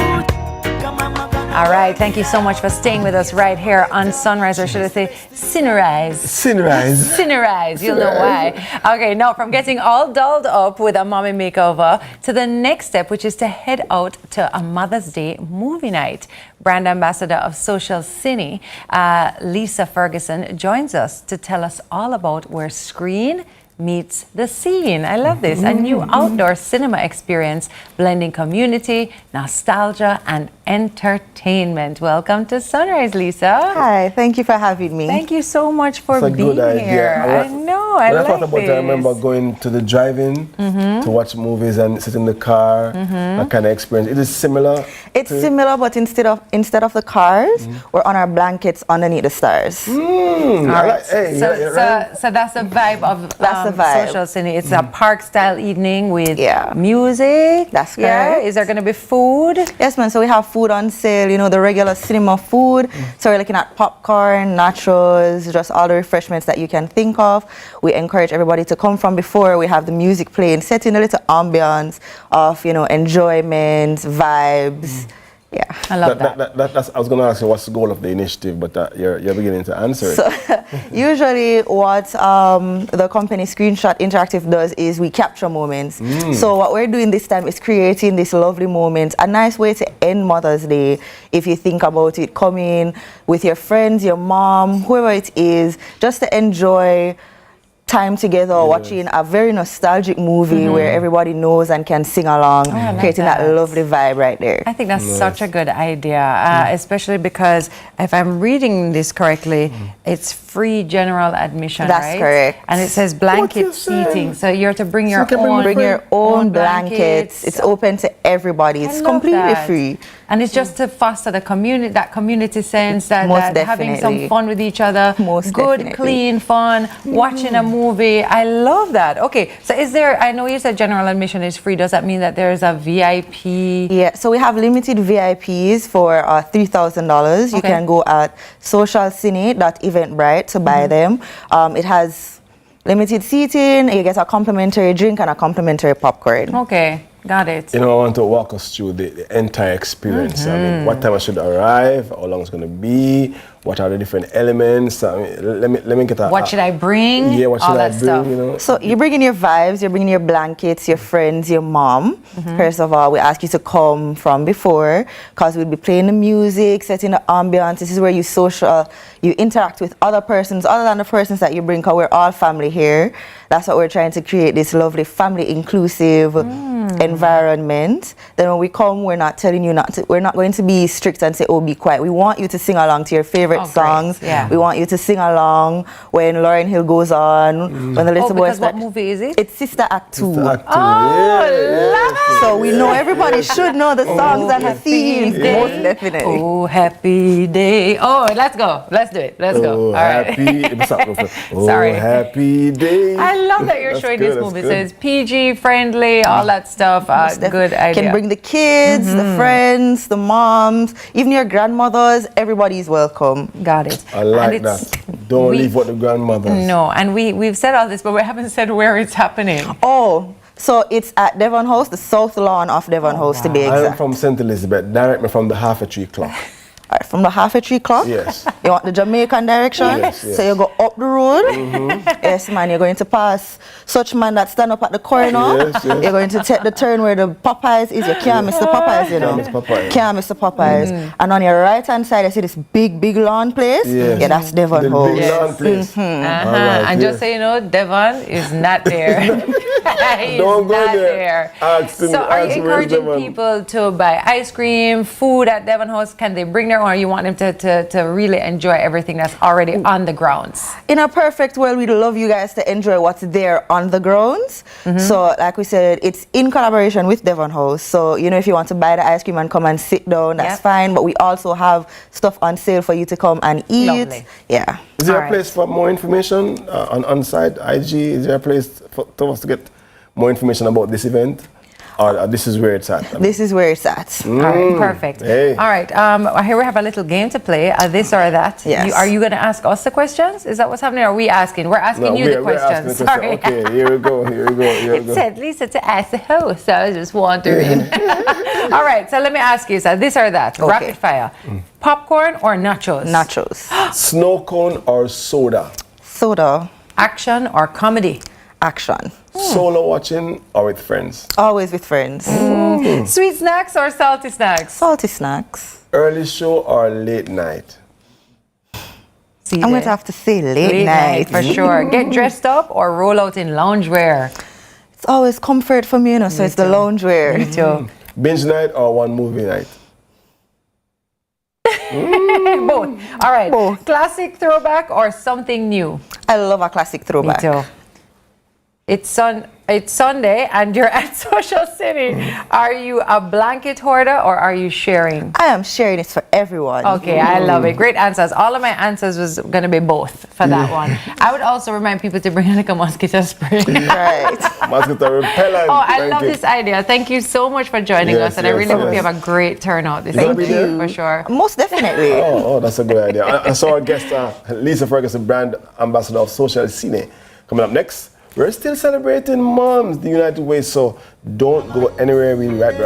All right, thank you so much for staying with us right here on Sunrise, or should I say Cinerise? Cinerise. Cinerise, you'll know why. Okay, now from getting all dolled up with a mommy makeover to the next step, which is to head out to a Mother's Day movie night. Brand ambassador of Social Cine, Lisa Ferguson, joins us to tell us all about where screen meets the scene. I love this. A new outdoor cinema experience blending community, nostalgia, and entertainment. Welcome to Sunrise, Lisa. Hi, thank you for having me. Thank you so much for That's a being good here. idea. I know, I like thought about this. it, I remember going to the drive-in to watch movies and sit in the car, that kind of experience. It is similar. It's similar, but instead of the cars, we're on our blankets underneath the stars. All right. Hey, so that's the vibe of the vibe. Social Cine. It's a park-style evening with music. That's Yeah. correct. Is there going to be food? Yes, man. So we have food on sale, you know, the regular cinema food. So we're looking at popcorn, nachos, just all the refreshments that you can think of. We encourage everybody to come from before. We have the music playing, setting a little ambience of, you know, enjoyment, vibes. Yeah, I love that. That's, I was going to ask you what's the goal of the initiative, but you're beginning to answer it. So, usually what the company Screenshot Interactive does is we capture moments. So what we're doing this time is creating this lovely moment, a nice way to end Mother's Day. If you think about it, come in with your friends, your mom, whoever it is, just to enjoy time together, watching a very nostalgic movie where everybody knows and can sing along, creating that lovely vibe right there. I think that's such a good idea, especially because if I'm reading this correctly, it's free general admission, That's right? correct. And it says blanket seating, so you're to bring your own blankets. It's open to everybody. It's completely free. And it's just to foster the community, that community sense, that having some definitely. fun with each other, good, clean fun, watching a movie. I love that. Okay, so is there, I know you said general admission is free. Does that mean that there's a VIP? Yeah, so we have limited VIPs for $3,000. You can go at socialcine.eventbrite to buy them. It has limited seating. You get a complimentary drink and a complimentary popcorn. Okay. Got it. You know, I want to walk us through the entire experience. I mean, what time I should arrive, how long it's going to be, what are the different elements. I mean, let me get a... What should I bring? Yeah, what should I bring, stuff. you know? So you bring in your vibes, you're bringing your blankets, your friends, your mom. First of all, we ask you to come from before because we'll be playing the music, setting the ambiance. This is where you interact with other persons other than the persons that you bring, because we're all family here. That's what we're trying to create, this lovely family inclusive environment. Then when we come, we're not telling you we're not going to be strict and say, oh, be quiet. We want you to sing along to your favorite songs. Yeah. We want you to sing along when Lauryn Hill goes on, when the little boys what movie is it? It's Sister Act 2. Love it. So we know everybody should know the songs and the themes. Most definitely. Oh, happy day. Oh, let's go. Let's do it. Let's go. All right. Sorry. Happy day. I love that you're showing this movie. So it's PG, friendly, all that stuff. Good idea. Can bring the kids, the friends, the moms, even your grandmothers. Everybody's welcome. Got it. I like that. Don't leave with the grandmothers. No, and we've said all this, but we haven't said where it's happening. Oh, so it's at Devon House, the south lawn of Devon House to be exact. I'm from St. Elizabeth. Direct me from the Half a Tree Clock. From the Half a Tree Clock? Yes. You want the Jamaican direction? Yes. So you go up the road. Yes, man. You're going to pass such man that stand up at the corner. Yes. You're going to take the turn where the Popeyes is. You can't miss the Popeyes, you know. Can't miss the Popeyes. And on your right-hand side, I see this big lawn place. Yes. Yeah, that's Devon House. Big lawn place. Right, and just so you know, Devon is not there. Don't go there. So are you encouraging people to buy ice cream, food at Devon House? Can they bring their own, or you want them to really enjoy everything that's already on the grounds? In a perfect world, we'd love you guys to enjoy what's there on the grounds. So like we said, it's in collaboration with Devon House. So, you know, if you want to buy the ice cream and come and sit down, that's fine. But we also have stuff on sale for you to come and eat. Lovely. Yeah. Is there a place for more information on site, IG? Is there a place for us to get more information about this event? Or this is where it's at? This is where it's at. All right, perfect. Hey. All right, here we have a little game to play, this or that. Yes. Are you going to ask us the questions? Is that what's happening? Or are we asking? We're asking you the questions. Sorry. Okay, here we go. It said Lisa to ask the host, so I was just wondering. All right, so let me ask you, so this or that, rapid fire. Popcorn or nachos? Nachos. Snow cone or soda? Soda. Action or comedy? Action. Solo watching or with friends? Always with friends. Sweet snacks or salty snacks? Salty snacks. Early show or late night? I'm going to have to say late night. For sure. Get dressed up or roll out in loungewear? It's always comfort for me, you know, so it's the loungewear. Me too. Binge night or one movie night? Both. All right. Both. Classic throwback or something new? I love a classic throwback. Me too. It's Sunday and you're at Social City. Are you a blanket hoarder or are you sharing? I am sharing it for everyone. Okay, I love it. Great answers. All of my answers was going to be both for that one. I would also remind people to bring like a mosquito spray. Right. Mosquito repellent. Oh, I love this idea. Thank you so much for joining us, and I really hope you have a great turnout this Thank week. you. For sure. Most definitely. Oh, that's a good idea. I saw our guest, Lisa Ferguson, brand ambassador of Social Cine. Coming up next, we're still celebrating moms the United Way. So don't go anywhere. We'll be right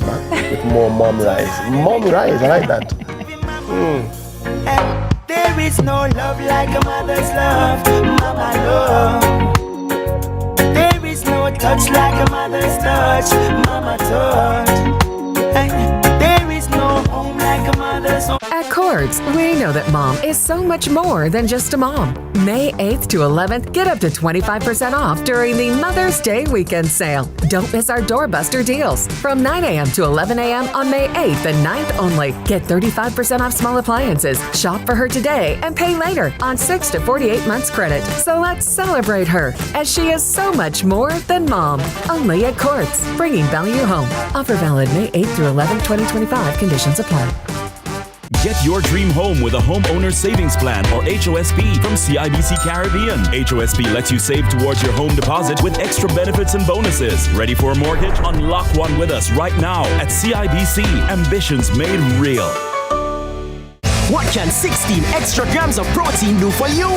back with more Mom Rise. Mom Rise, I like that. There is no love like a mother's love, mama love. There is no touch like a mother's touch, mama touch. There is no home like a mother's home. At Cords, we know that mom is so much more than just a mom. May 8th to 11th, get up to 25% off during the Mother's Day weekend sale. Don't miss our doorbuster deals. From 9 a.m. to 11 a.m. on May 8th and 9th only. Get 35% off small appliances. Shop for her today and pay later on 6 to 48 months credit. So let's celebrate her, as she is so much more than mom. Only at Cords, bringing value home. Offer valid May 8th through 11th, 2025. Conditions apply. Get your dream home with a homeowner savings plan or HOSP from CIBC Caribbean. HOSP lets you save towards your home deposit with extra benefits and bonuses. Ready for a mortgage? Unlock one with us right now at CIBC. Ambitions made real. What can 16 extra grams of protein do for you?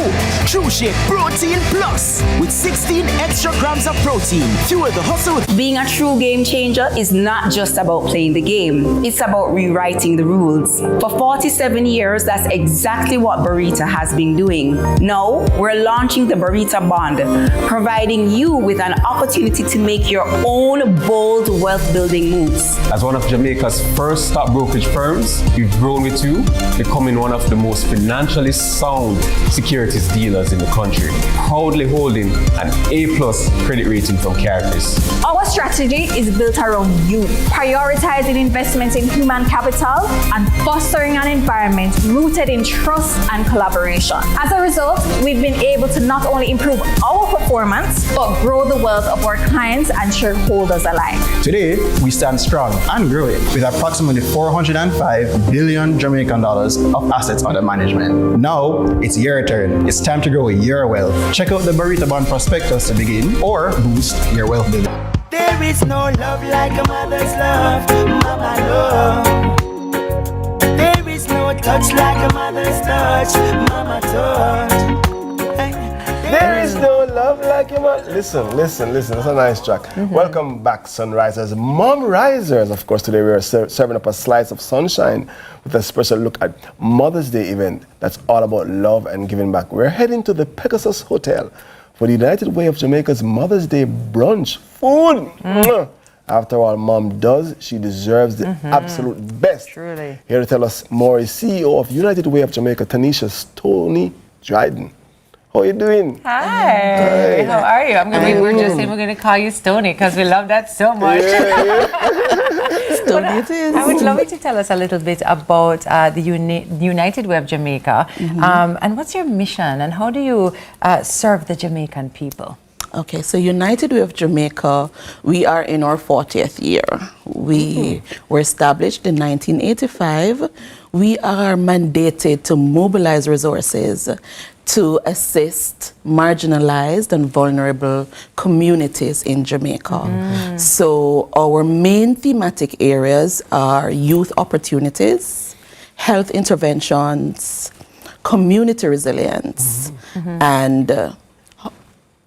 True Shake Protein Plus. With 16 extra grams of protein, fuel the hustle. Being a true game changer is not just about playing the game. It's about rewriting the rules. For 47 years, that's exactly what Barita has been doing. Now, we're launching the Barita Bond, providing you with an opportunity to make your own bold wealth-building moves. As one of Jamaica's first stock brokerage firms, we've grown with you, becoming one of the most financially sound securities dealers in the country, proudly holding an A+ credit rating from Caracas. Our strategy is built around you, prioritizing investments in human capital and fostering an environment rooted in trust and collaboration. As a result, we've been able to not only improve our performance, but grow the wealth of our clients and shareholders alike. Today, we stand strong and growing with approximately 405 billion Jamaican dollars of assets under management. Now, it's your turn. It's time to grow your wealth. Check out the Barita Bond prospectus to begin or boost your wealth building. There is no love like a mother's love, mama love. There is no touch like a mother's touch, mama touch. There is no love like your mother. Listen. That's a nice track. Welcome back, Sunrisers. Mom Risers. Of course, today we are serving up a slice of sunshine with a special look at Mother's Day event that's all about love and giving back. We're heading to the Pegasus Hotel for the United Way of Jamaica's Mother's Day brunch. Food! After all Mom does, she deserves the absolute best. Truly. Here to tell us more is CEO of United Way of Jamaica, Tanisha Stoney Dryden. How are you doing? Hi. How are you? We're just saying we're going to call you Stoney because we love that so much. Stoney it is. I would love you to tell us a little bit about the United Way of Jamaica. And what's your mission and how do you serve the Jamaican people? Okay, so United Way of Jamaica, we are in our 40th year. We were established in 1985. We are mandated to mobilize resources to assist marginalized and vulnerable communities in Jamaica. So our main thematic areas are youth opportunities, health interventions, community resilience, and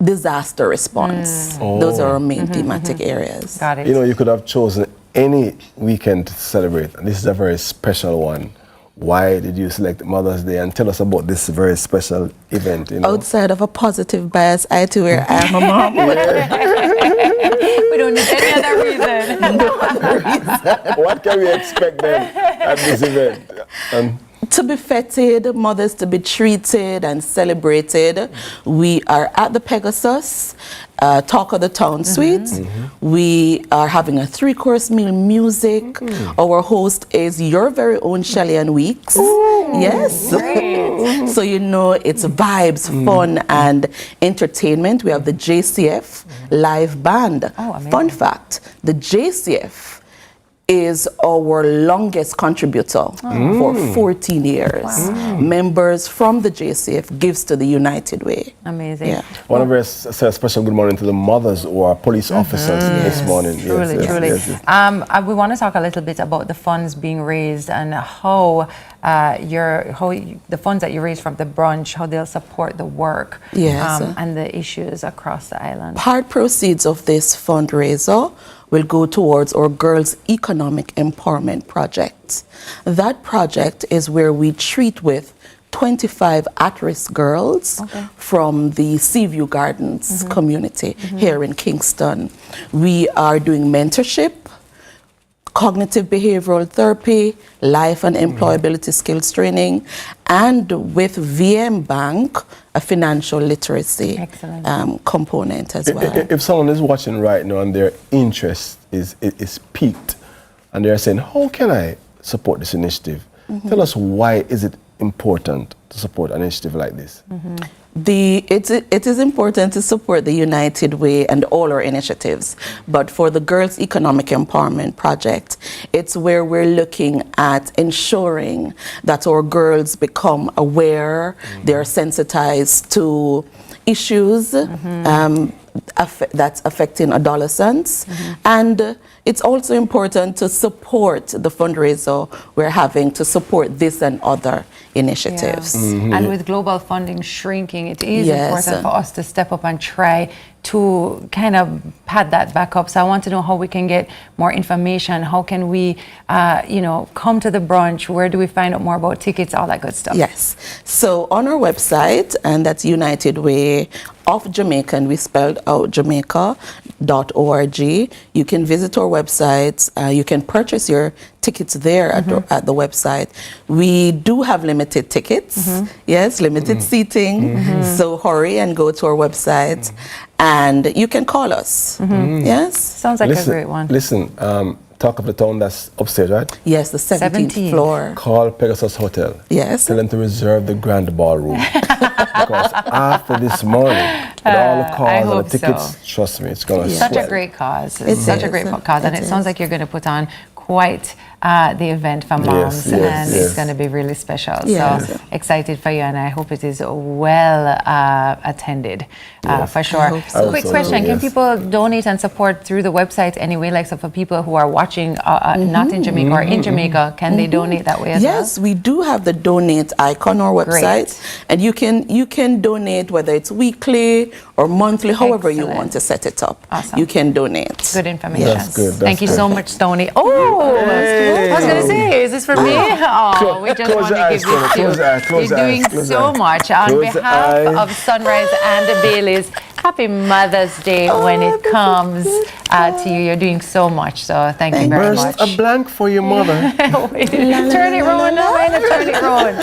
disaster response. Those are our main thematic areas. Got it. You know, you could have chosen any weekend to celebrate, and this is a very special one. Why did you select Mother's Day? And tell us about this very special event. You know? Outside of a positive bias, I too where I am a mom. We don't need any other reason. What can we expect then at this event? To be feted, mothers to be treated and celebrated. We are at the Pegasus, Talk of the Town Suite. We are having a 3-course meal, music. Our host is your very own Shelly and Weeks. Yes. So you know it's vibes, fun, and entertainment. We have the JCF live band. Fun fact, the JCF is our longest contributor for 14 years. Wow. Members from the JCF gives to the United Way. Amazing. Yeah. One of us say a special good morning to the mothers who are police officers this morning. Truly. We want to talk a little bit about the funds being raised and how the funds that you raise from the brunch, how they'll support the work and the issues across the island. Part proceeds of this fundraiser will go towards our Girls Economic Empowerment Project. That project is where we treat with 25 at-risk girls from the Seaview Gardens community here in Kingston. We are doing mentorship, cognitive behavioral therapy, life and employability skills training, and with VM Bank, a financial literacy component as well. If someone is watching right now and their interest is piqued and they're saying, how can I support this initiative? Tell us, why is it important to support an initiative like this? It is important to support the United Way and all our initiatives, but for the Girls Economic Empowerment Project, it's where we're looking at ensuring that our girls become aware, they're sensitized to issues that's affecting adolescents, and it's also important to support the fundraiser we're having to support this and other initiatives. And with global funding shrinking, it is important for us to step up and try to kind of pad that back up. So I want to know how we can get more information. How can we, come to the brunch? Where do we find out more about tickets, all that good stuff? Yes. So on our website, and that's United Way of Jamaica, and we spelled out Jamaica.org. You can visit our website. You can purchase your tickets there at the website. We do have limited tickets. Yes, limited seating. So hurry and go to our website. And you can call us. Yes? Sounds like a great one. Listen, Talk of the Town, that's upstairs, right? Yes, the 17th floor. Call Pegasus Hotel. Yes. Tell them to reserve the grand ballroom. Because after this morning, with all the calls and the tickets, trust me, it's going to Such a great cause. It's such a great cause. And it sounds like you're going to put on quite the event for moms, and it's going to be really special. So excited for you, and I hope it is well attended for sure. Quick question: can people donate and support through the website anyway? Like, so for people who are watching not in Jamaica or in Jamaica, can they donate that way as well? Yes, we do have the donate icon on our website, and you can donate whether it's weekly or monthly, however you want to set it up. Awesome. You can donate. Good information. That's good. Thank you so much, Tony. I was going to say, is this for me? Oh, we just want to give this to you. You're doing so much. On behalf of Sunrise and Bailey's, happy Mother's Day when it comes to you. You're doing so much, so thank you very much. Burst a blank for your mother. Turn it round now, turn it round.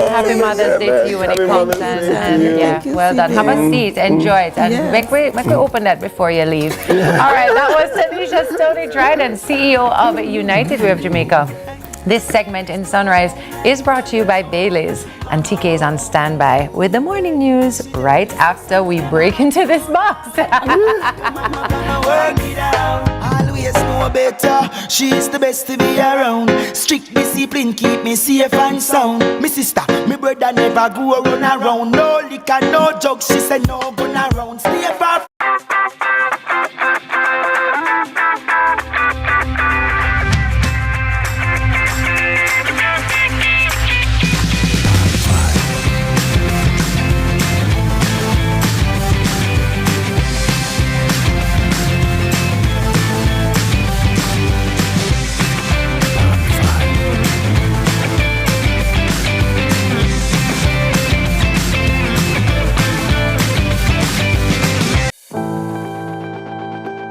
Happy Mother's Day to you when it comes. And well done. Have a seat, enjoy it, and make we open that before you leave. All right, that was Tanisha Stoney Dryden, CEO of United Way of Jamaica. This segment in Sunrise is brought to you by Bailey's, and TK is on standby with the morning news right after we break into this box. Always know better, she's the best to be around. Strict discipline keep me safe and sound. Me sister, me brother never go run around. No liquor, no drugs, she said no gun around. Stay far.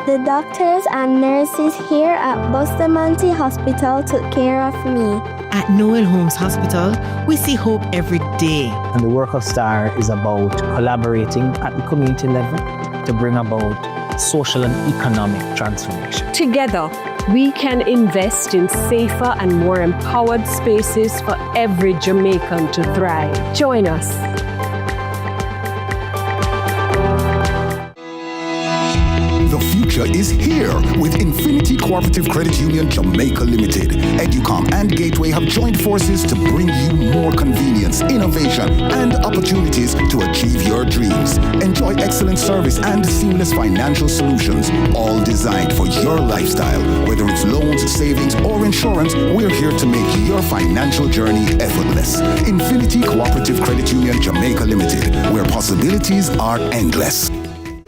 The doctors and nurses here at Bustamante Hospital took care of me. At Noel Holmes Hospital, we see hope every day. And the work of STAR is about collaborating at the community level to bring about social and economic transformation. Together, we can invest in safer and more empowered spaces for every Jamaican to thrive. Join us. The future future is here with Infinity Cooperative Credit Union Jamaica Limited. Educom and Gateway have joined forces to bring you more convenience, innovation, and opportunities to achieve your dreams. Enjoy excellent service and seamless financial solutions, all designed for your lifestyle. Whether it's loans, savings, or insurance, we're here to make your financial journey effortless. Infinity Cooperative Credit Union Jamaica Limited, where possibilities are endless.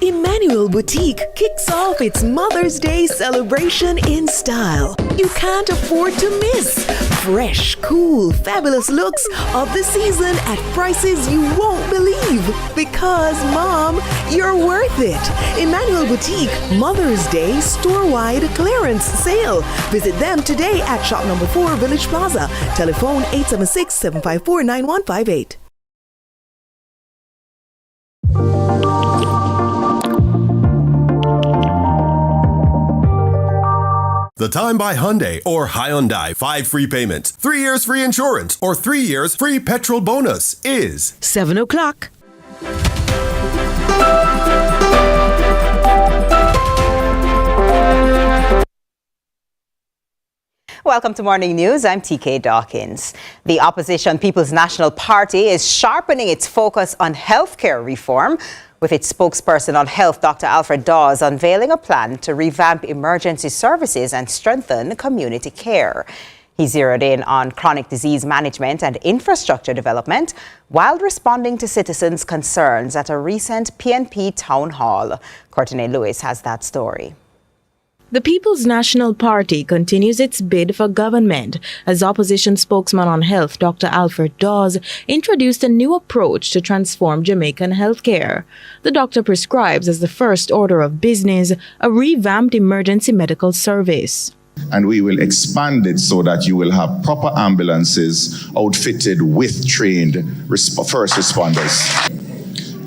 Emmanuel Boutique kicks off its Mother's Day celebration in style. You can't afford to miss fresh, cool, fabulous looks of the season at prices you won't believe. Because, Mom, you're worth it. Emmanuel Boutique Mother's Day store-wide clearance sale. Visit them today at shop number 4 Village Plaza. Telephone 876-754-9158. The Time by Hyundai or Hyundai 5 free payments, 3 years free insurance, or 3 years free petrol bonus is 7 o'clock. Welcome to Morning News. I'm TK Dawkins. The opposition People's National Party is sharpening its focus on healthcare reform, with its spokesperson on health, Dr. Alfred Dawes, unveiling a plan to revamp emergency services and strengthen community care. He zeroed in on chronic disease management and infrastructure development while responding to citizens' concerns at a recent PNP town hall. Courtney Lewis has that story. The People's National Party continues its bid for government as opposition spokesman on health, Dr. Alfred Dawes, introduced a new approach to transform Jamaican healthcare. The doctor prescribes as the first order of business a revamped emergency medical service. And we will expand it so that you will have proper ambulances outfitted with trained first responders.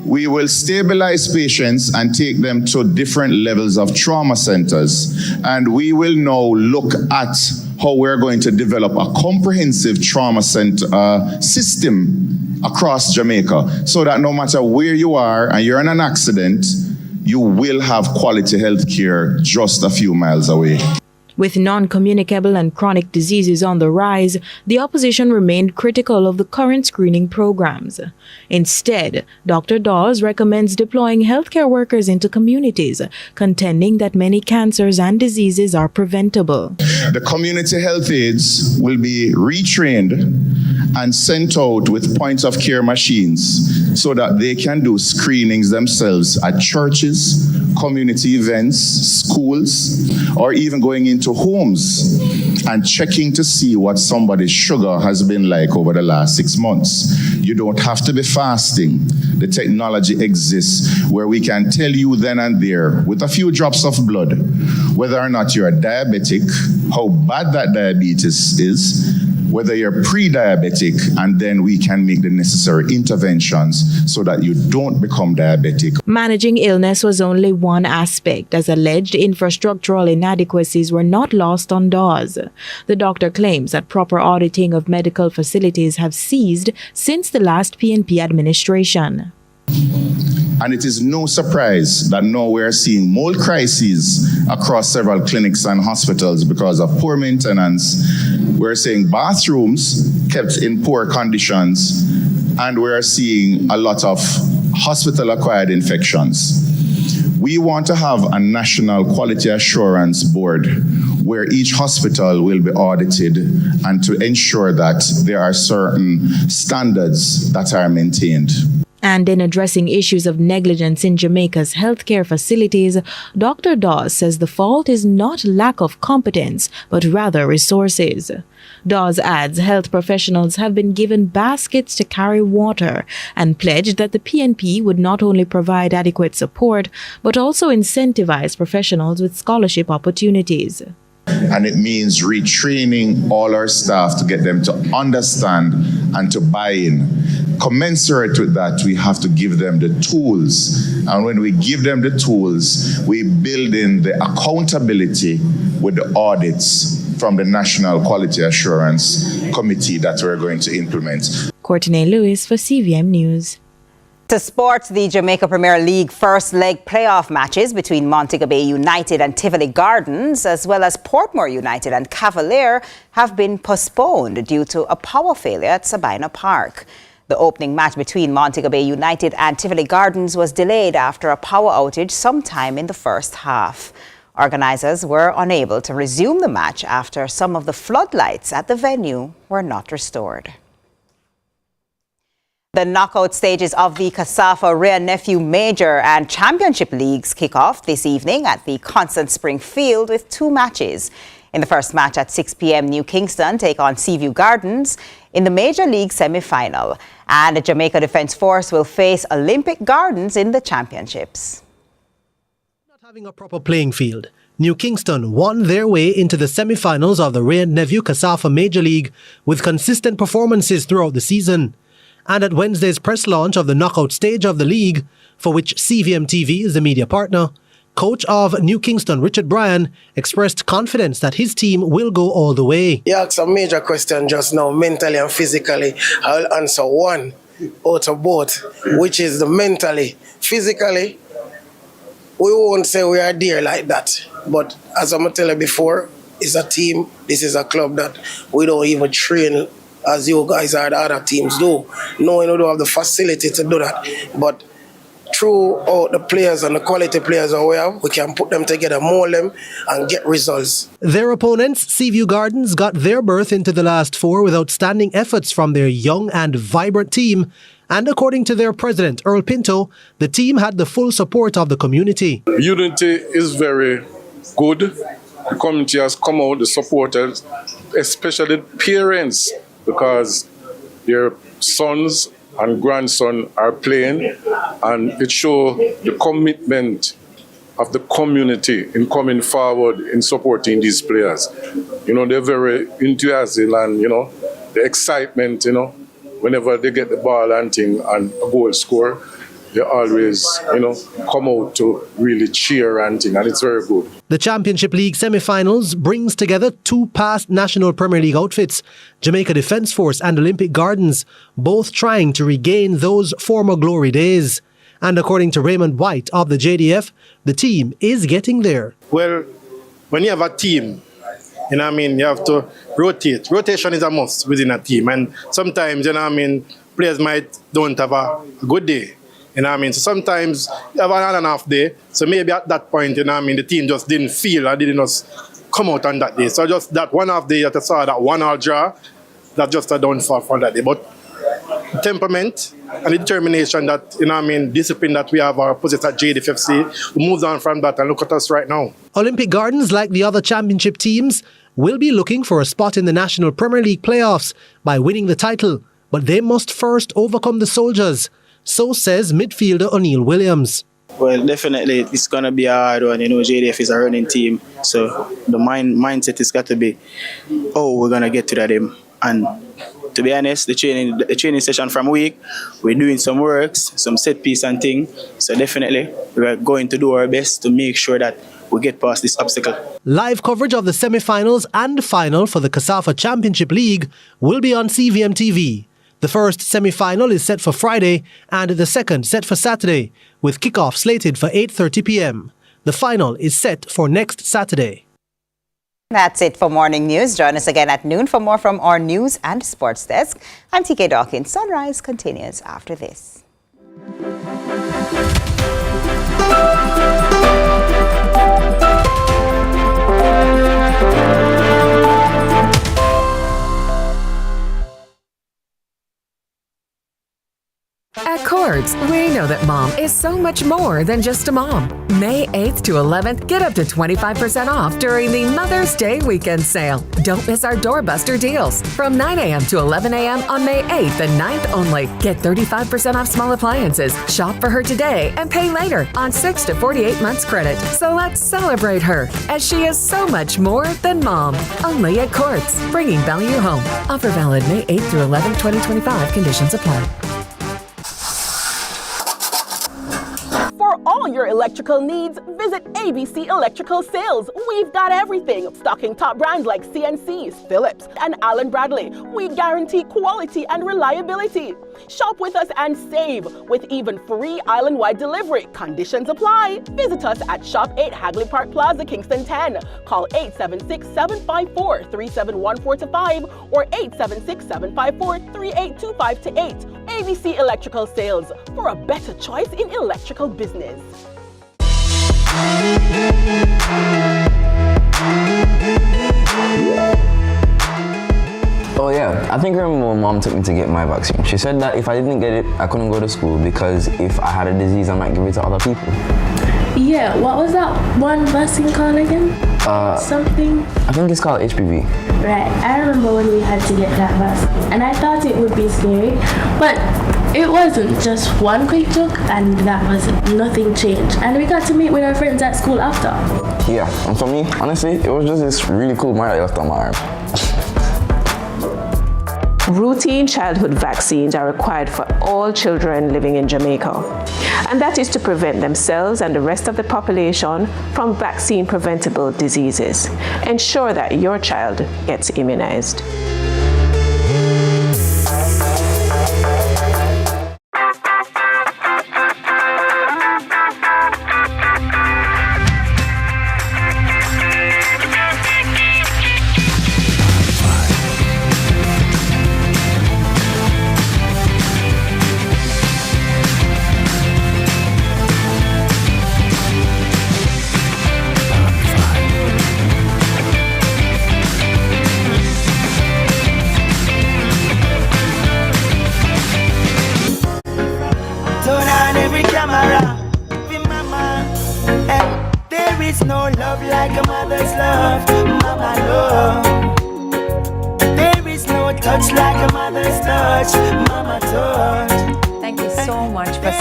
We will stabilize patients and take them to different levels of trauma centers. And we will now look at how we're going to develop a comprehensive trauma center system across Jamaica so that no matter where you are and you're in an accident, you will have quality health care just a few miles away. With non-communicable and chronic diseases on the rise, the opposition remained critical of the current screening programs. Instead, Dr. Dawes recommends deploying healthcare workers into communities, contending that many cancers and diseases are preventable. The community health aides will be retrained and sent out with point-of-care machines so that they can do screenings themselves at churches, community events, schools, or even going into homes and checking to see what somebody's sugar has been like over the last 6 months. You don't have to be fasting. The technology exists where we can tell you then and there with a few drops of blood whether or not you're diabetic, how bad that diabetes is, whether you're pre-diabetic, and then we can make the necessary interventions so that you don't become diabetic. Managing illness was only one aspect, as alleged infrastructural inadequacies were not lost on Dawes. The doctor claims that proper auditing of medical facilities have ceased since the last PNP administration. And it is no surprise that now we're seeing mold crises across several clinics and hospitals because of poor maintenance. We're seeing bathrooms kept in poor conditions, and we're seeing a lot of hospital-acquired infections. We want to have a national quality assurance board where each hospital will be audited and to ensure that there are certain standards that are maintained. And in addressing issues of negligence in Jamaica's healthcare facilities, Dr. Dawes says the fault is not lack of competence, but rather resources. Dawes adds health professionals have been given baskets to carry water and pledged that the PNP would not only provide adequate support, but also incentivize professionals with scholarship opportunities. And it means retraining all our staff to get them to understand and to buy in. Commensurate with that, we have to give them the tools. And when we give them the tools, we build in the accountability with the audits from the National Quality Assurance Committee that we're going to implement. Courtney Lewis for CVM News. To sports, the Jamaica Premier League first leg playoff matches between Montego Bay United and Tivoli Gardens, as well as Portmore United and Cavalier, have been postponed due to a power failure at Sabina Park. The opening match between Montego Bay United and Tivoli Gardens was delayed after a power outage sometime in the first half. Organisers were unable to resume the match after some of the floodlights at the venue were not restored. The knockout stages of the CASAFA Rhea Nephew Major and Championship Leagues kick off this evening at the Constant Spring Field with 2 matches. In the first match at 6 p.m, New Kingston take on Seaview Gardens in the Major League semi-final. And the Jamaica Defence Force will face Olympic Gardens in the championships. Not having a proper playing field, New Kingston won their way into the semi-finals of the Rhea Nephew CASAFA Major League with consistent performances throughout the season. And at Wednesday's press launch of the knockout stage of the league, for which CVM TV is the media partner, coach of New Kingston, Richard Bryan, expressed confidence that his team will go all the way. You asked a major question just now, mentally and physically. I'll answer one out of both, which is the mentally. Physically, we won't say we are there like that. But as I'm telling you before, it's a team, this is a club that we don't even train as you guys or the other teams do. Knowing we don't have the facility to do that. But through all the players and the quality players that we have, we can put them together, mold them, and get results. Their opponents, Seaview Gardens, got their berth into the last 4 with outstanding efforts from their young and vibrant team. And according to their president, Earl Pinto, the team had the full support of the community. Unity is very good. The community has come out, the supporters, especially the parents, because their sons and grandson are playing, and it shows the commitment of the community in coming forward in supporting these players. You know, they're very enthusiastic, and, you know, the excitement, you know, whenever they get the ball and thing and a goal score, they always, you know, come out to really cheer and thing, and it's very good. The Championship League semi-finals brings together 2 past National Premier League outfits, Jamaica Defence Force and Olympic Gardens, both trying to regain those former glory days. And according to Raymond White of the JDF, the team is getting there. Well, when you have a team, you know what I mean, you have to rotate. Rotation is a must within a team, and sometimes, you know what I mean, players don't have a good day. You know what I mean? So sometimes you have an on and off day. So maybe at that point, you know what I mean, the team just didn't feel or didn't just come out on that day. So just that 1 half day that I saw, that 1-all draw, that's just a downfall for that day. But temperament and the determination that, you know what I mean, discipline that we have our opposite at JDFFC, we moved on from that and look at us right now. Olympic Gardens, like the other championship teams, will be looking for a spot in the National Premier League playoffs by winning the title. But they must first overcome the Soldiers. So says midfielder O'Neill Williams. Well, definitely it's going to be a hard one. You know, JDF is a running team. So the mindset has got to be, oh, we're going to get to that aim. And to be honest, the training session from week, we're doing some works, some set piece and thing. So definitely we're going to do our best to make sure that we get past this obstacle. Live coverage of the semi-finals and final for the CASAFA Championship League will be on CVM TV. The first semi-final is set for Friday and the second set for Saturday, with kickoff slated for 8:30 p.m. The final is set for next Saturday. That's it for Morning News. Join us again at noon for more from our news and sports desk. I'm TK Dawkins. Sunrise continues after this. At Cords, we know that mom is so much more than just a mom. May 8th to 11th, get up to 25% off during the Mother's Day weekend sale. Don't miss our doorbuster deals. From 9 a.m. to 11 a.m. on May 8th and 9th only. Get 35% off small appliances. Shop for her today and pay later on 6 to 48 months credit. So let's celebrate her, as she is so much more than mom. Only at Cords, bringing value home. Offer valid May 8th through 11th, 2025. Conditions apply. For all your electrical needs, visit ABC Electrical Sales. We've got everything, stocking top brands like CNCs, Philips, and Allen Bradley. We guarantee quality and reliability. Shop with us and save with even free island-wide delivery. Conditions apply. Visit us at Shop 8 Hagley Park Plaza, Kingston 10. Call 876-754-3714-5 or 876-754-3825-8. ABC Electrical Sales, for a better choice in electrical business. Oh yeah, I think I remember when Mom took me to get my vaccine. She said that if I didn't get it, I couldn't go to school because if I had a disease, I might give it to other people. Yeah, what was that one vaccine called again? Something? I think it's called HPV. Right, I remember when we had to get that vaccine and I thought it would be scary, but it wasn't. Just one quick joke and that was it. Nothing changed. And we got to meet with our friends at school after. Yeah, and for me, honestly, it was just this really cool mark I left on my arm. Routine childhood vaccines are required for all children living in Jamaica, and that is to prevent themselves and the rest of the population from vaccine-preventable diseases. Ensure that your child gets immunized.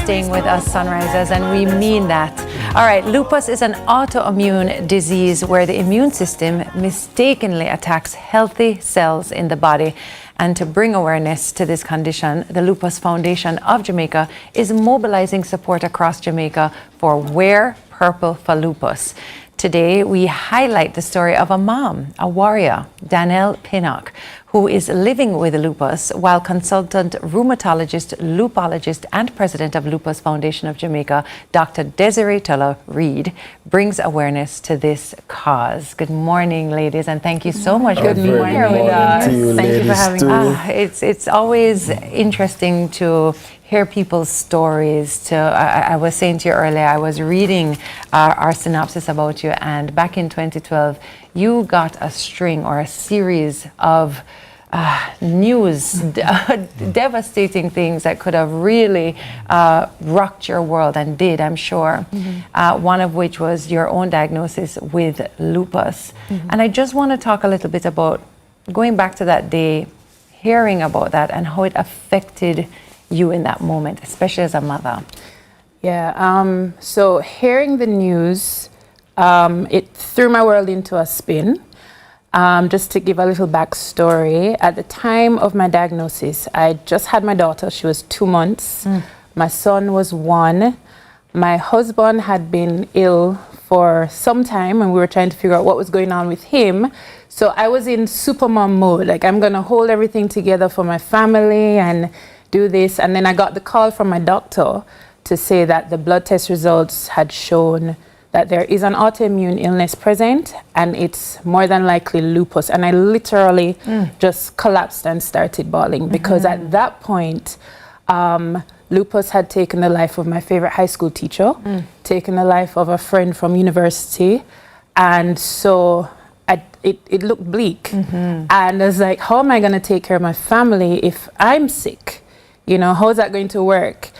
With us, Sunrisers, and we mean that. All right, lupus is an autoimmune disease where the immune system mistakenly attacks healthy cells in the body. And to bring awareness to this condition, the Lupus Foundation of Jamaica is mobilizing support across Jamaica for Wear Purple for Lupus. Today, we highlight the story of a mom, a warrior, Danelle Pinnock, who is living with lupus while consultant rheumatologist, lupologist, and president of Lupus Foundation of Jamaica, Dr. Desiree Tuller-Reed, brings awareness to this cause. Good morning, ladies, and thank you so much for being here with us. Thank you for having us. It's always interesting to hear people's stories. I was saying to you earlier, I was reading our synopsis about you, and back in 2012, you got a string or a series of news, devastating things that could have really rocked your world, and did, I'm sure. One of which was your own diagnosis with lupus. And I just want to talk a little bit about going back to that day, hearing about that and how it affected you in that moment, especially as a mother. Yeah, so hearing the news, it threw my world into a spin. Just to give a little backstory, at the time of my diagnosis, I just had my daughter. She was 2 months. My son was 1. My husband had been ill for some time, and we were trying to figure out what was going on with him. So I was in supermom mode, like I'm gonna hold everything together for my family and do this. And then I got the call from my doctor to say that the blood test results had shown that there is an autoimmune illness present, and it's more than likely lupus. And I literally just collapsed and started bawling, because at that point, lupus had taken the life of my favorite high school teacher, taken the life of a friend from university. And so it looked bleak. And I was like, how am I gonna take care of my family if I'm sick? You know, how is that going to work?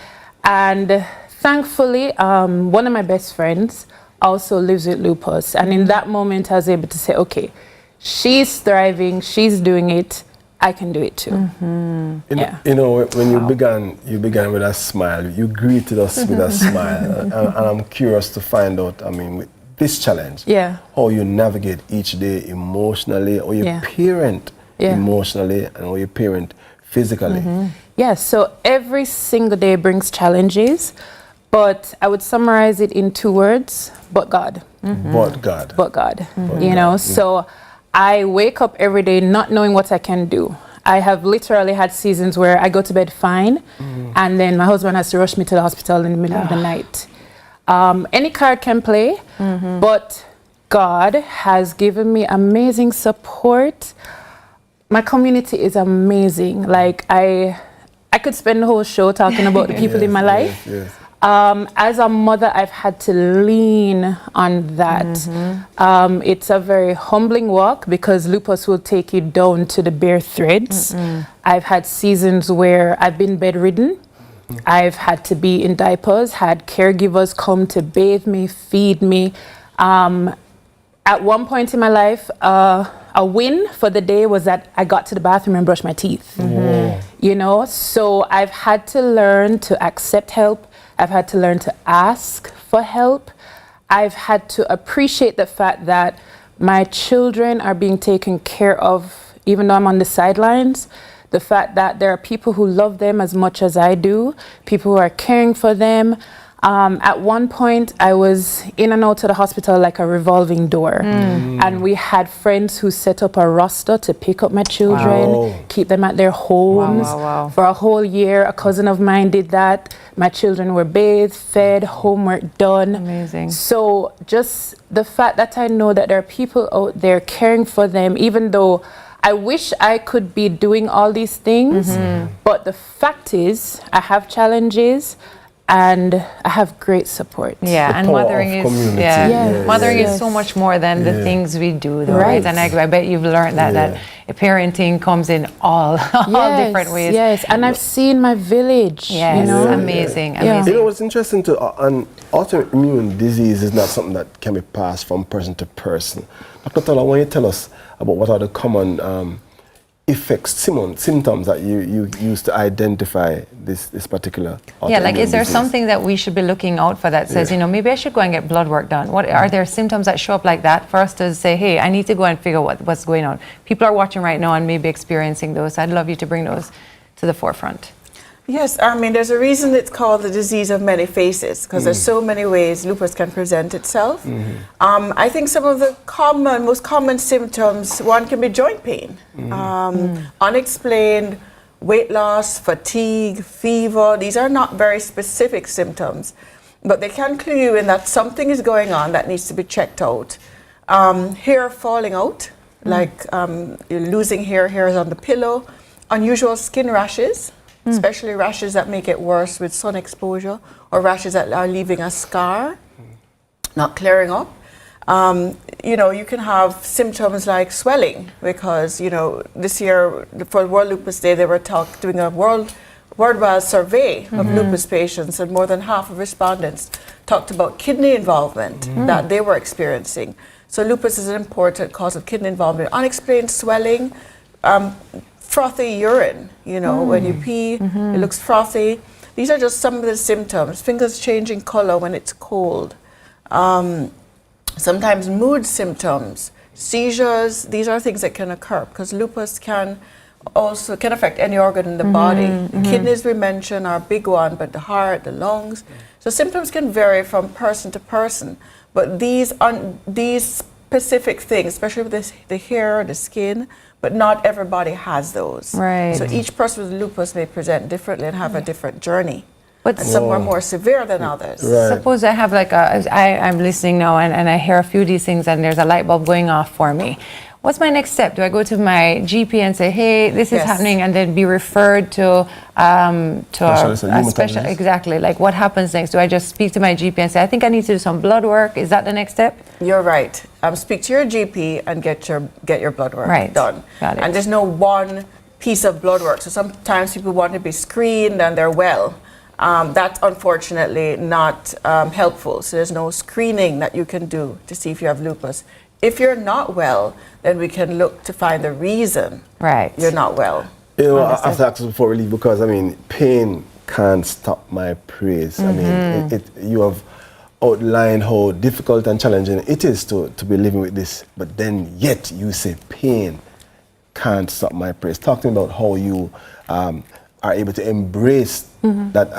And thankfully, one of my best friends also lives with lupus. And in that moment, I was able to say, okay, she's thriving, she's doing it, I can do it too. You know, when you began with a smile. You greeted us with a smile. And I'm curious to find out, I mean, with this challenge, how you navigate each day emotionally, or you parent emotionally, and how you parent physically. Yeah, so every single day brings challenges. But I would summarize it in 2 words: but God. But God. But God. But You God. know, so I wake up every day not knowing what I can do. I have literally had seasons where I go to bed fine, and then my husband has to rush me to the hospital in the middle of the night. Any card can play, but God has given me amazing support. My community is amazing. Like I could spend the whole show talking about the people in my life. As a mother, I've had to lean on that. It's a very humbling walk because Lupus will take you down to the bare threads. I've had seasons where I've been bedridden. I've had to be in diapers, had caregivers come to bathe me, feed me. At one point in my life, a win for the day was that I got to the bathroom and brushed my teeth. You know, so I've had to learn to accept help. I've had to learn to ask for help. I've had to appreciate the fact that my children are being taken care of, even though I'm on the sidelines. The fact that there are people who love them as much as I do, people who are caring for them. At one point, I was in and out of the hospital like a revolving door. And we had friends who set up a roster to pick up my children, keep them at their homes. For a whole year, a cousin of mine did that. My children were bathed, fed, homework done. Amazing. So just the fact that I know that there are people out there caring for them, even though I wish I could be doing all these things, but the fact is I have challenges and I have great support. Yeah, and mothering is mothering is so much more than the things we do, though, right? And I bet you've learned that parenting comes in all different ways. Yes, and I've seen my village. Yes, you know? amazing. You know what's interesting too? An autoimmune disease is not something that can be passed from person to person. Dr. Tola, why don't you tell us about what are the common effects, symptoms that you use to identify this particular autoimmune like is there disease? something that we should be looking out for that says, you know, maybe I should go and get blood work done? What are there symptoms that show up like that for us to say, hey, I need to go and figure out what's going on? People are watching right now and maybe experiencing those. I'd love you to bring those to the forefront. Yes, I mean, there's a reason it's called the disease of many faces, because there's so many ways lupus can present itself. I think some of the most common symptoms, one can be joint pain, unexplained weight loss, fatigue, fever. These are not very specific symptoms, but they can clue you in that something is going on that needs to be checked out. Hair falling out, like you're losing hairs on the pillow, unusual skin rashes, especially rashes that make it worse with sun exposure, or rashes that are leaving a scar, not clearing up. You know, you can have symptoms like swelling because, you know, this year for World Lupus Day, they were doing a worldwide survey of lupus patients, and more than half of respondents talked about kidney involvement that they were experiencing. So lupus is an important cause of kidney involvement. Unexplained swelling, frothy urine, you know, when you pee, it looks frothy. These are just some of the symptoms. Fingers changing color when it's cold. Sometimes mood symptoms, seizures, these are things that can occur because lupus can affect any organ in the body. The kidneys we mentioned are a big one, but the heart, the lungs. So symptoms can vary from person to person, but these specific things, especially with the hair, the skin, but not everybody has those. Right. So each person with lupus may present differently and have a different journey. But some are more severe than others. Suppose I have I'm listening now and I hear a few of these things and there's a light bulb going off for me. What's my next step? Do I go to my GP and say, hey, this is happening, and then be referred to a special? Exactly. Like, what happens next? Do I just speak to my GP and say, I think I need to do some blood work? Is that the next step? You're right. Speak to your GP and get your blood work done. Got it. And there's no one piece of blood work. So sometimes people want to be screened and they're well. That's unfortunately not helpful. So there's no screening that you can do to see if you have lupus. If you're not well, then we can look to find the reason you're not well. You know, I have to ask before we leave because, I mean, pain can't stop my praise. I mean, you have outlined how difficult and challenging it is to be living with this, but then yet you say pain can't stop my praise. Talk to me about how you are able to embrace that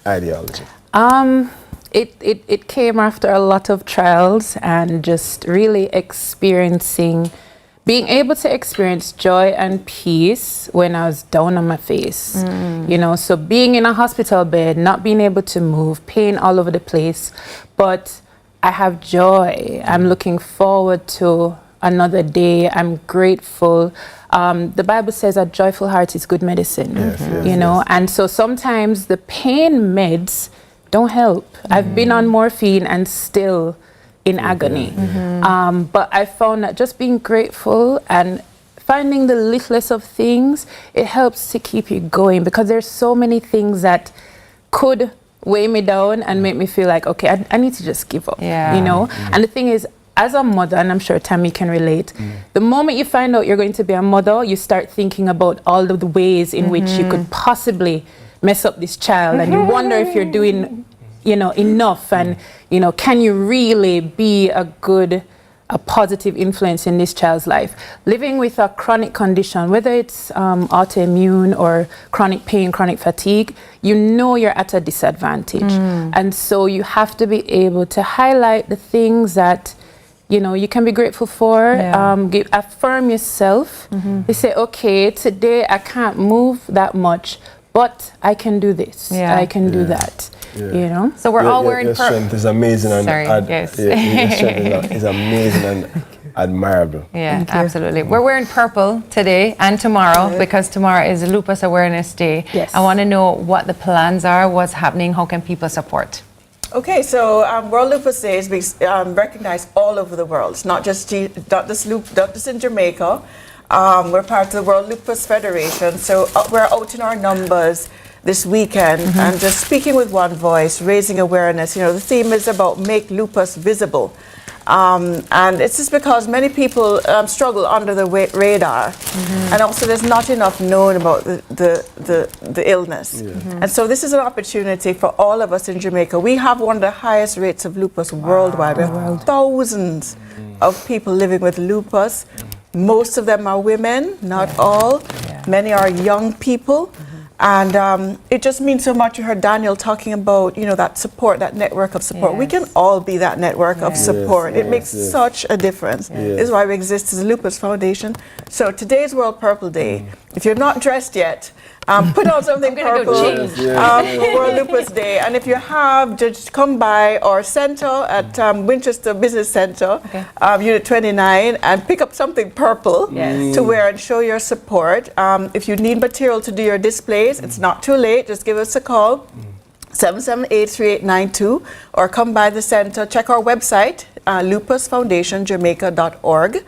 ideology. It came after a lot of trials and just really being able to experience joy and peace when I was down on my face. You know, so being in a hospital bed, not being able to move, pain all over the place, but I have joy. I'm looking forward to another day. I'm grateful. The Bible says a joyful heart is good medicine, you know, and so sometimes the pain meds don't help. I've been on morphine and still in agony. But I found that just being grateful and finding the littlest of things, it helps to keep you going, because there's so many things that could weigh me down and make me feel like, okay, I need to just give up, you know? And the thing is, as a mother, and I'm sure Tami can relate, the moment you find out you're going to be a mother, you start thinking about all of the ways in which you could possibly mess up this child, and you wonder if you're doing, you know, enough, and, you know, can you really be a positive influence in this child's life? Living with a chronic condition, whether it's autoimmune or chronic pain, chronic fatigue, you know you're at a disadvantage. And so you have to be able to highlight the things that, you know, you can be grateful for, affirm yourself. You say, okay, today I can't move that much, but I can do this, I can do that. You know, so we're all wearing your strength is amazing, and your strength is amazing and admirable. Yeah, absolutely. We're wearing purple today and tomorrow because tomorrow is Lupus Awareness Day. I want to know what the plans are, what's happening, how can people support? Okay, so World Lupus Day is recognized all over the world. It's not just in Jamaica. We're part of the World Lupus Federation, so we're out in our numbers this weekend and just speaking with one voice, raising awareness. You know, the theme is about make lupus visible. And it's just because many people struggle under the radar, and also there's not enough known about the illness. And so this is an opportunity for all of us in Jamaica. We have one of the highest rates of lupus worldwide. We have thousands of people living with lupus. Most of them are women, not all. Many are young people. And it just means so much. You heard Daniel talking about, you know, that support, that network of support. We can all be that network of support. It makes such a difference. This is why we exist as a Lupus Foundation. So today's World Purple Day. If you're not dressed yet, put on something purple for World Lupus Day. And if you have, just come by our center at Winchester Business Center, Unit 29, and pick up something purple to wear and show your support. If you need material to do your displays, it's not too late. Just give us a call, 778-3892, or come by the center. Check our website, lupusfoundationjamaica.org.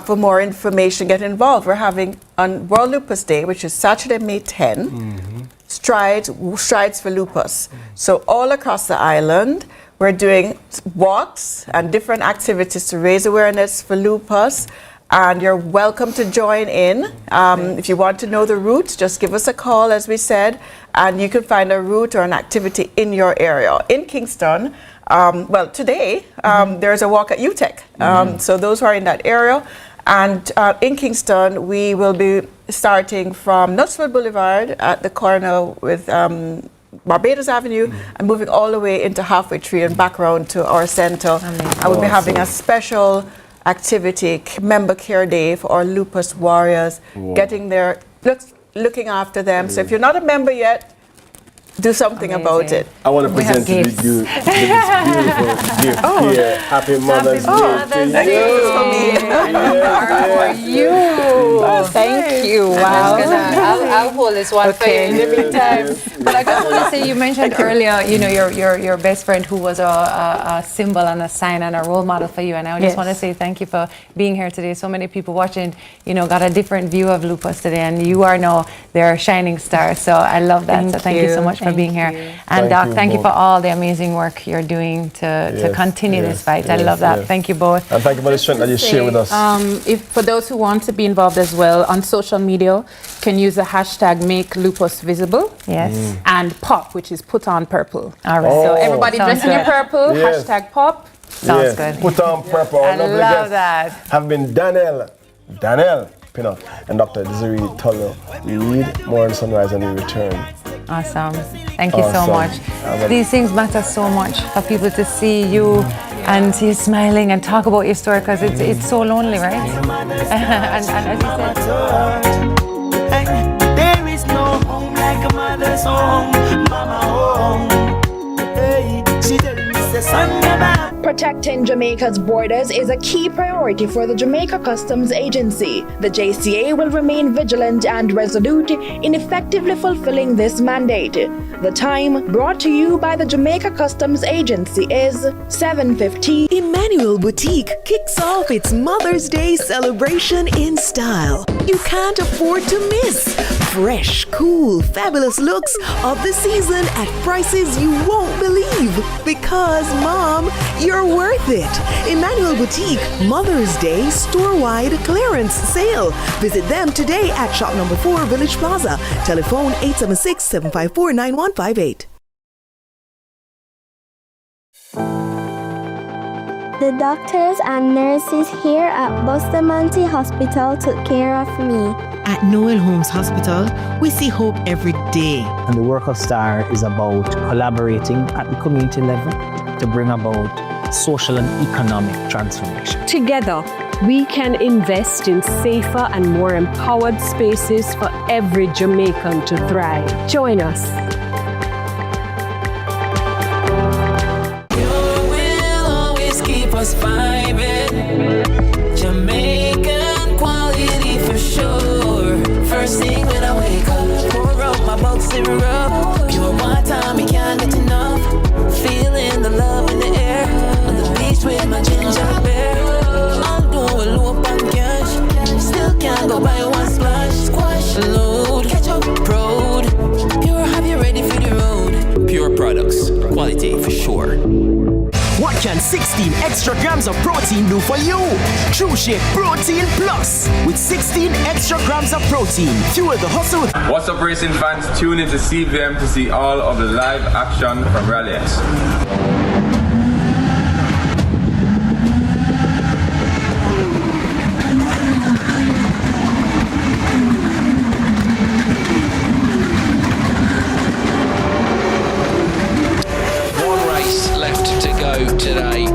For more information, get involved. We're having on World Lupus Day, which is Saturday, May 10, Strides for Lupus. So all across the island, we're doing walks and different activities to raise awareness for lupus. And you're welcome to join in. If you want to know the route, just give us a call, as we said, and you can find a route or an activity in your area. In Kingston, well, today, there's a walk at UTEC. So those who are in that area. And in Kingston, we will be starting from Knutsford Boulevard at the corner with Barbados Avenue and moving all the way into Halfway Tree and back around to our center. I will be having a special activity, member care day for our lupus warriors, getting there, looking after them. So if you're not a member yet, do something about it. I want to present you this beautiful gift here. Happy Mother's Day to you. Thank you. Wow. I'll hold this one for you in the meantime. But I just want to say, you mentioned earlier, you know, your best friend who was a symbol and a sign and a role model for you. And I just want to say thank you for being here today. So many people watching, you know, got a different view of lupus today, and you are now their shining star. So I love that. So thank you so much for being here. And Doc, thank you for all the amazing work you're doing to continue this fight. I love that. Thank you both. And thank you for the strength that you share with us. If for those who want to be involved as well on social media, can use the hashtag #MakeLupusVisible. And POP, which is put on purple. All right. So everybody dressing in purple, hashtag POP. Sounds good. Put on purple. I love that. Have been Daniel Pinnock, and Dr. Desiree Tullo. We read more on Sunrise and we return. Awesome. Thank you so much. These things matter so much for people to see you and see you smiling and talk about your story, because it's so lonely, right? and as you said, there is no home like a mother's home, mama home. Hey, she telling me say son never. Protecting Jamaica's borders is a key priority for the Jamaica Customs Agency. The JCA will remain vigilant and resolute in effectively fulfilling this mandate. The time brought to you by the Jamaica Customs Agency is 7:15. Emmanuel Boutique kicks off its Mother's Day celebration in style. You can't afford to miss fresh, cool, fabulous looks of the season at prices you won't believe. Because, Mom, you're worth it. Emmanuel Boutique Mother's Day store-wide clearance sale. Visit them today at shop number 4 Village Plaza. Telephone 876-754-9158. The doctors and nurses here at Bustamante Hospital took care of me. At Noel Holmes Hospital, we see hope every day. And the work of STAR is about collaborating at the community level to bring about social and economic transformation. Together, we can invest in safer and more empowered spaces for every Jamaican to thrive. Join us. Us vibing, Jamaican quality for sure. First thing when I wake up, pour up my bulk syrup. Pure water, me can't get enough. Feeling the love in the air. On the beach with my ginger beer. I'm doing low on cash. Still can't go buy one splash. Squash, load, catch up, road. Pure, have you ready for the road? Pure products, quality for sure. What can 16 extra grams of protein do for you? True Shake Protein Plus with 16 extra grams of protein. Fuel the hustle. What's up, racing fans? Tune into CVM to see all of the live action from Rally X. Today.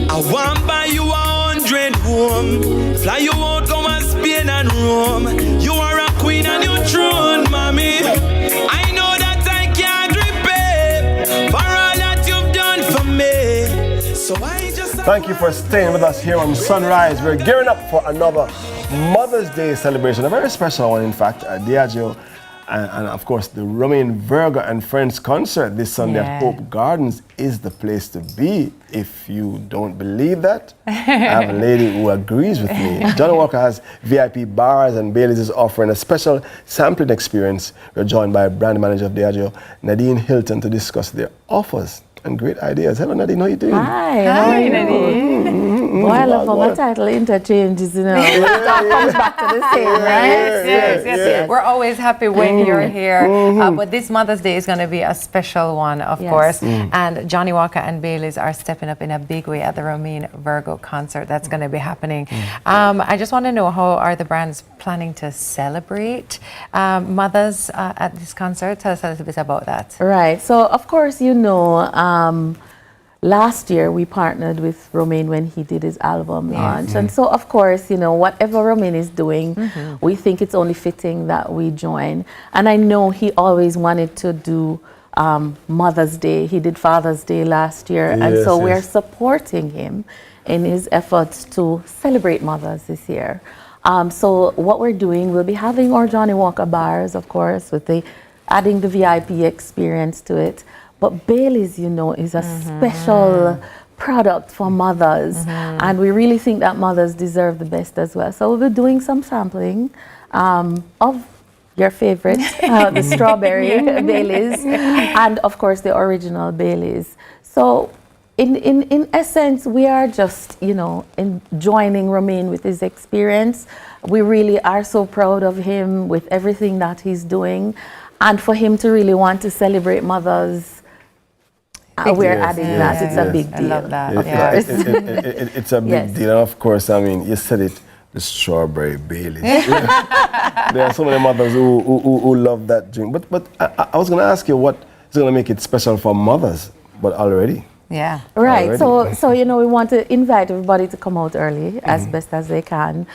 I want buy you 100 home. Fly you out over Spain and Rome. You are a queen on your throne, mommy. I know that I can't repay for all that you've done for me. So I just thank you for staying with us here on Sunrise. We're gearing up for another Mother's Day celebration, a very special one, in fact, at Diageo, and of course the Romain Virgo and Friends concert this Sunday at Hope Gardens is the place to be. If you don't believe that, I have a lady who agrees with me. Johnny Walker has VIP bars, and Bailey's is offering a special sampling experience. We're joined by brand manager of Diageo, Khadine Hylton, to discuss their offers and great ideas. Hello, Nadine, how are you doing? Hi, how are you? Nadine. Boy, I love how my title interchanges, you know. It all comes back to the same, right? Yes. We're always happy when you're here. But this Mother's Day is going to be a special one, of course. And Johnny Walker and Bailey's are stepping up in a big way at the Romain Virgo concert. That's going to be happening. I just want to know, how are the brands planning to celebrate mothers at this concert? Tell us a little bit about that. Right. So, of course, you know, last year we partnered with Romain when he did his album launch. And so, of course, you know, whatever Romain is doing, we think it's only fitting that we join. And I know he always wanted to do Mother's Day. He did Father's Day last year. And so we're supporting him in his efforts to celebrate mothers this year. So what we're doing, we'll be having our Johnny Walker bars, of course, with adding the VIP experience to it. But Bailey's, you know, is a special product for mothers. And we really think that mothers deserve the best as well. So we'll be doing some sampling of your favorite, the strawberry Bailey's, and of course the original Bailey's. So in essence, we are just, you know, joining Romain with his experience. We really are so proud of him with everything that he's doing. And for him to really want to celebrate mothers, we're adding that. It's a big deal. I love that. Of course. It's a big deal. And of course, I mean, you said it, the strawberry Baileys. There are so many mothers who love that drink. But I was going to ask you what is going to make it special for mothers, but already. Yeah. Right. Already. So you know, we want to invite everybody to come out early as best as they can.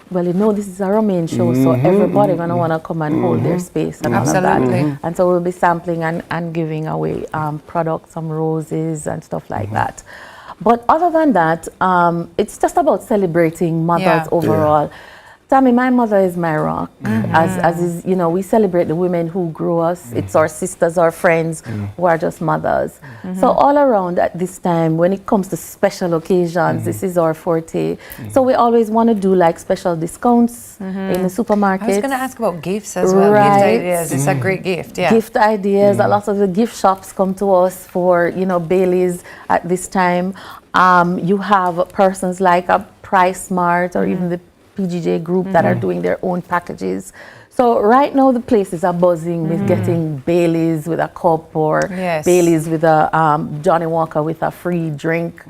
Well, you know, this is a romaine show, so everybody gonna want to come and hold their space and all of that. And so we'll be sampling and giving away products, some roses and stuff like that. But other than that, it's just about celebrating mothers overall. Tami, my mother is my rock. As is, you know, we celebrate the women who grew us. It's our sisters, our friends who are just mothers. So all around at this time, when it comes to special occasions, this is our forte. So we always want to do like special discounts in the supermarket. I was going to ask about gifts as well. Gift ideas. It's a great gift. Yeah. Gift ideas. A lot of the gift shops come to us for, you know, Baileys at this time. You have persons like a Price Smart or even the PGJ group that are doing their own packages. So right now the places are buzzing with getting Baileys with a cup or Baileys with a Johnny Walker with a free drink,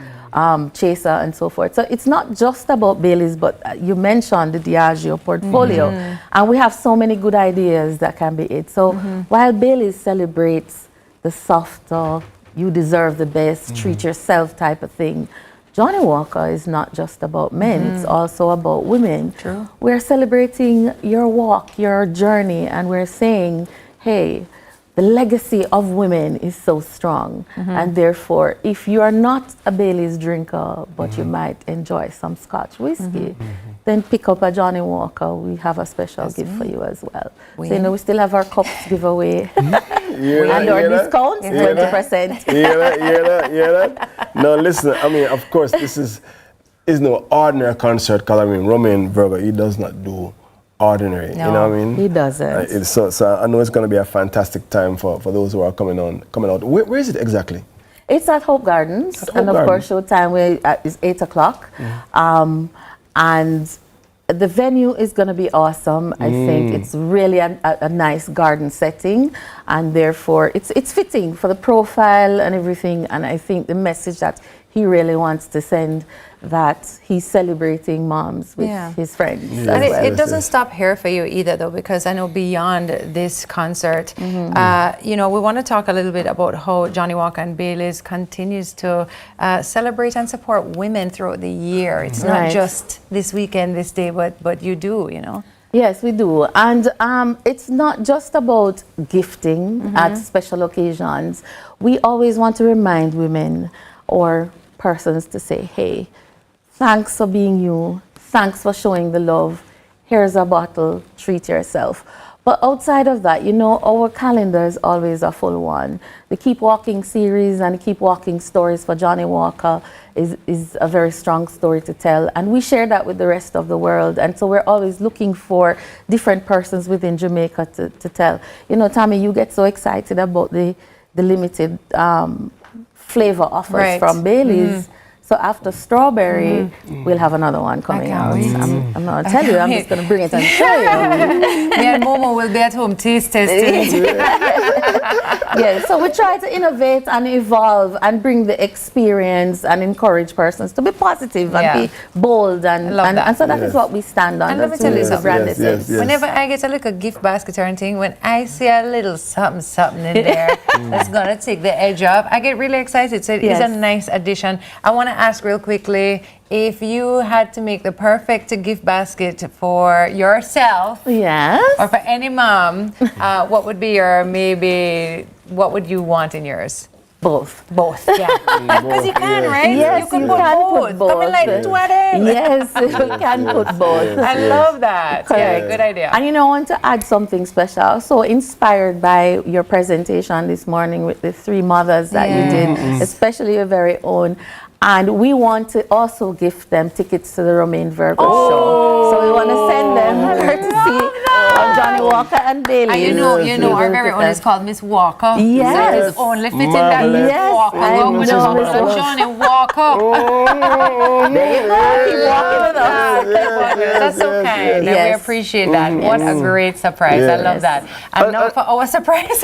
chaser and so forth. So it's not just about Baileys, but you mentioned the Diageo portfolio and we have so many good ideas that can be it. So while Baileys celebrates the softer, you deserve the best, treat yourself type of thing, Johnny Walker is not just about men, it's also about women. True. We're celebrating your walk, your journey, and we're saying, hey, the legacy of women is so strong. And therefore, if you are not a Baileys drinker, but you might enjoy some Scotch whiskey, then pick up a Johnny Walker. We have a special gift for you as well. So, you know, we still have our cups giveaway. And our discounts, 20%. Hear that? No, listen, I mean, of course, this is no ordinary concert, because I mean, Romain Virgo, he does not do ordinary, you know what I mean? He doesn't. So I know it's going to be a fantastic time for those who are coming out. Where is it exactly? It's at Hope Gardens, of course, show time is 8 o'clock. And the venue is going to be awesome. I think it's really a nice garden setting, and therefore it's fitting for the profile and everything. And I think the message that he really wants to send, that he's celebrating moms with his friends. And it doesn't stop here for you either, though, because I know beyond this concert, you know, we want to talk a little bit about how Johnny Walker and Baileys continues to celebrate and support women throughout the year. It's not just this weekend, this day, but you do, you know. Yes, we do. And it's not just about gifting at special occasions. We always want to remind women or persons to say, hey, thanks for being you. Thanks for showing the love. Here's a bottle. Treat yourself. But outside of that, you know, our calendar is always a full one. The Keep Walking series and the Keep Walking stories for Johnny Walker is a very strong story to tell. And we share that with the rest of the world. And so we're always looking for different persons within Jamaica to tell. You know, Tami, you get so excited about the limited flavor offers from Baileys. So after strawberry, we'll have another one coming out. I'm not going to tell you, I'm just going to bring it and show you. Me and Momo will be at home taste testing. Yeah, so we try to innovate and evolve and bring the experience and encourage persons to be positive and be bold. And so that is what we stand on. And let me tell you something. Whenever I get a little gift basket or anything, when I see a little something in there that's going to take the edge off, I get really excited. So it's a nice addition. I want to ask real quickly, if you had to make the perfect gift basket for yourself or for any mom, what would be your what would you want in yours? Both, yeah. Because you can, right? Yes, you can put both. I mean, like 20. Yes, you can put both. I love that. Correct. Yeah, good idea. And you know, I want to add something special. So inspired by your presentation this morning with the 3 mothers that you did, especially your very own. And we want to also gift them tickets to the Romain Virgo show. So we want to send them courtesy of Johnny Walker and Baileys. And you know, our very own is called Miss Walker. Yes. So it's only fitting that Miss Walker. With Johnny Walker. There you go. Keep walking with us. That's so kind. We appreciate that. What a great surprise. I love that. And now for our surprise.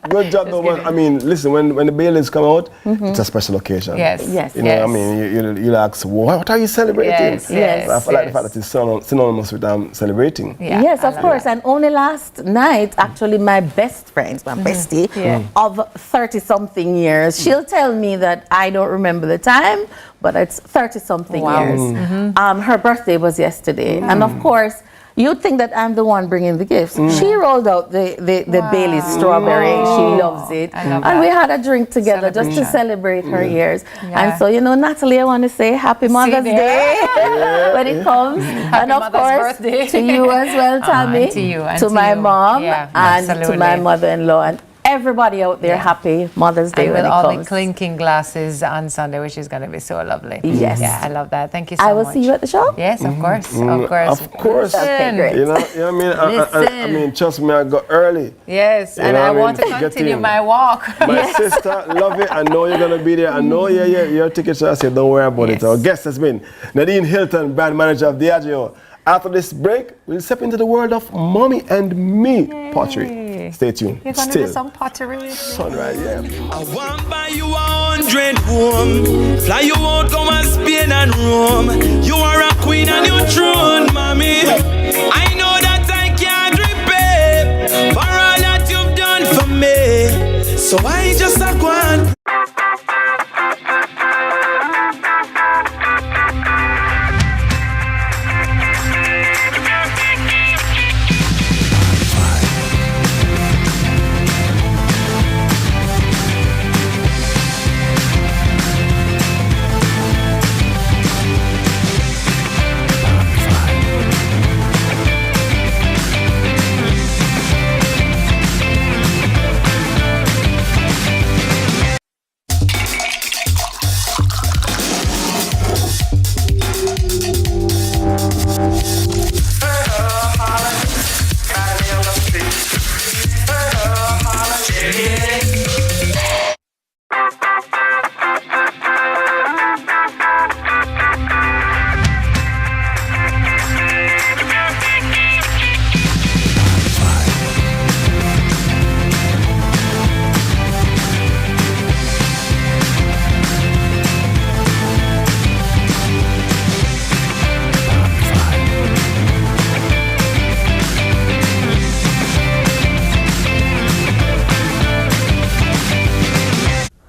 Good job, though. I mean, listen, when the Baileys come out, it's a special occasion. Yes. You know, I mean, you'll ask, what are you celebrating? Yes. I feel like the fact that it's synonymous with celebrating. Yes, of course. And only last night, actually, my best friend, my bestie, of 30-something years, she'll tell me that I don't remember the time, but it's 30-something years. Her birthday was yesterday. And of course, you'd think that I'm the one bringing the gifts. She rolled out the Bailey's strawberry. She loves it. And we had a drink together just to celebrate her years. And so, you know, Natalie, I want to say Happy Mother's Day when it comes. And of course, to you as well, Tami. To you. And to my mom and absolutely. to my mother-in-law. And everybody out there, Happy Mother's Day and when with it all comes. the clinking glasses on Sunday, which is going to be so lovely. Yes. Yeah, I love that. Thank you so much. I will see you at the show. Yes, of course. Of course. Of course. Okay, great. You know what I mean? Trust me, I go early. Yes, and I want to continue my walk. My sister, love it. I know you're going to be there. I know your tickets are said. Don't worry about it. Our guest has been Khadine Hylton, brand manager of Diageo. After this break, we'll step into the world of Mommy and Me Pottery. Stay tuned. You're going to do some pottery. Sunrise, I want buy you 100 home. Fly you out, go and Spain and Rome. You are a queen on your throne, mommy. I know that I can't repay for all that you've done for me. So I just a go on.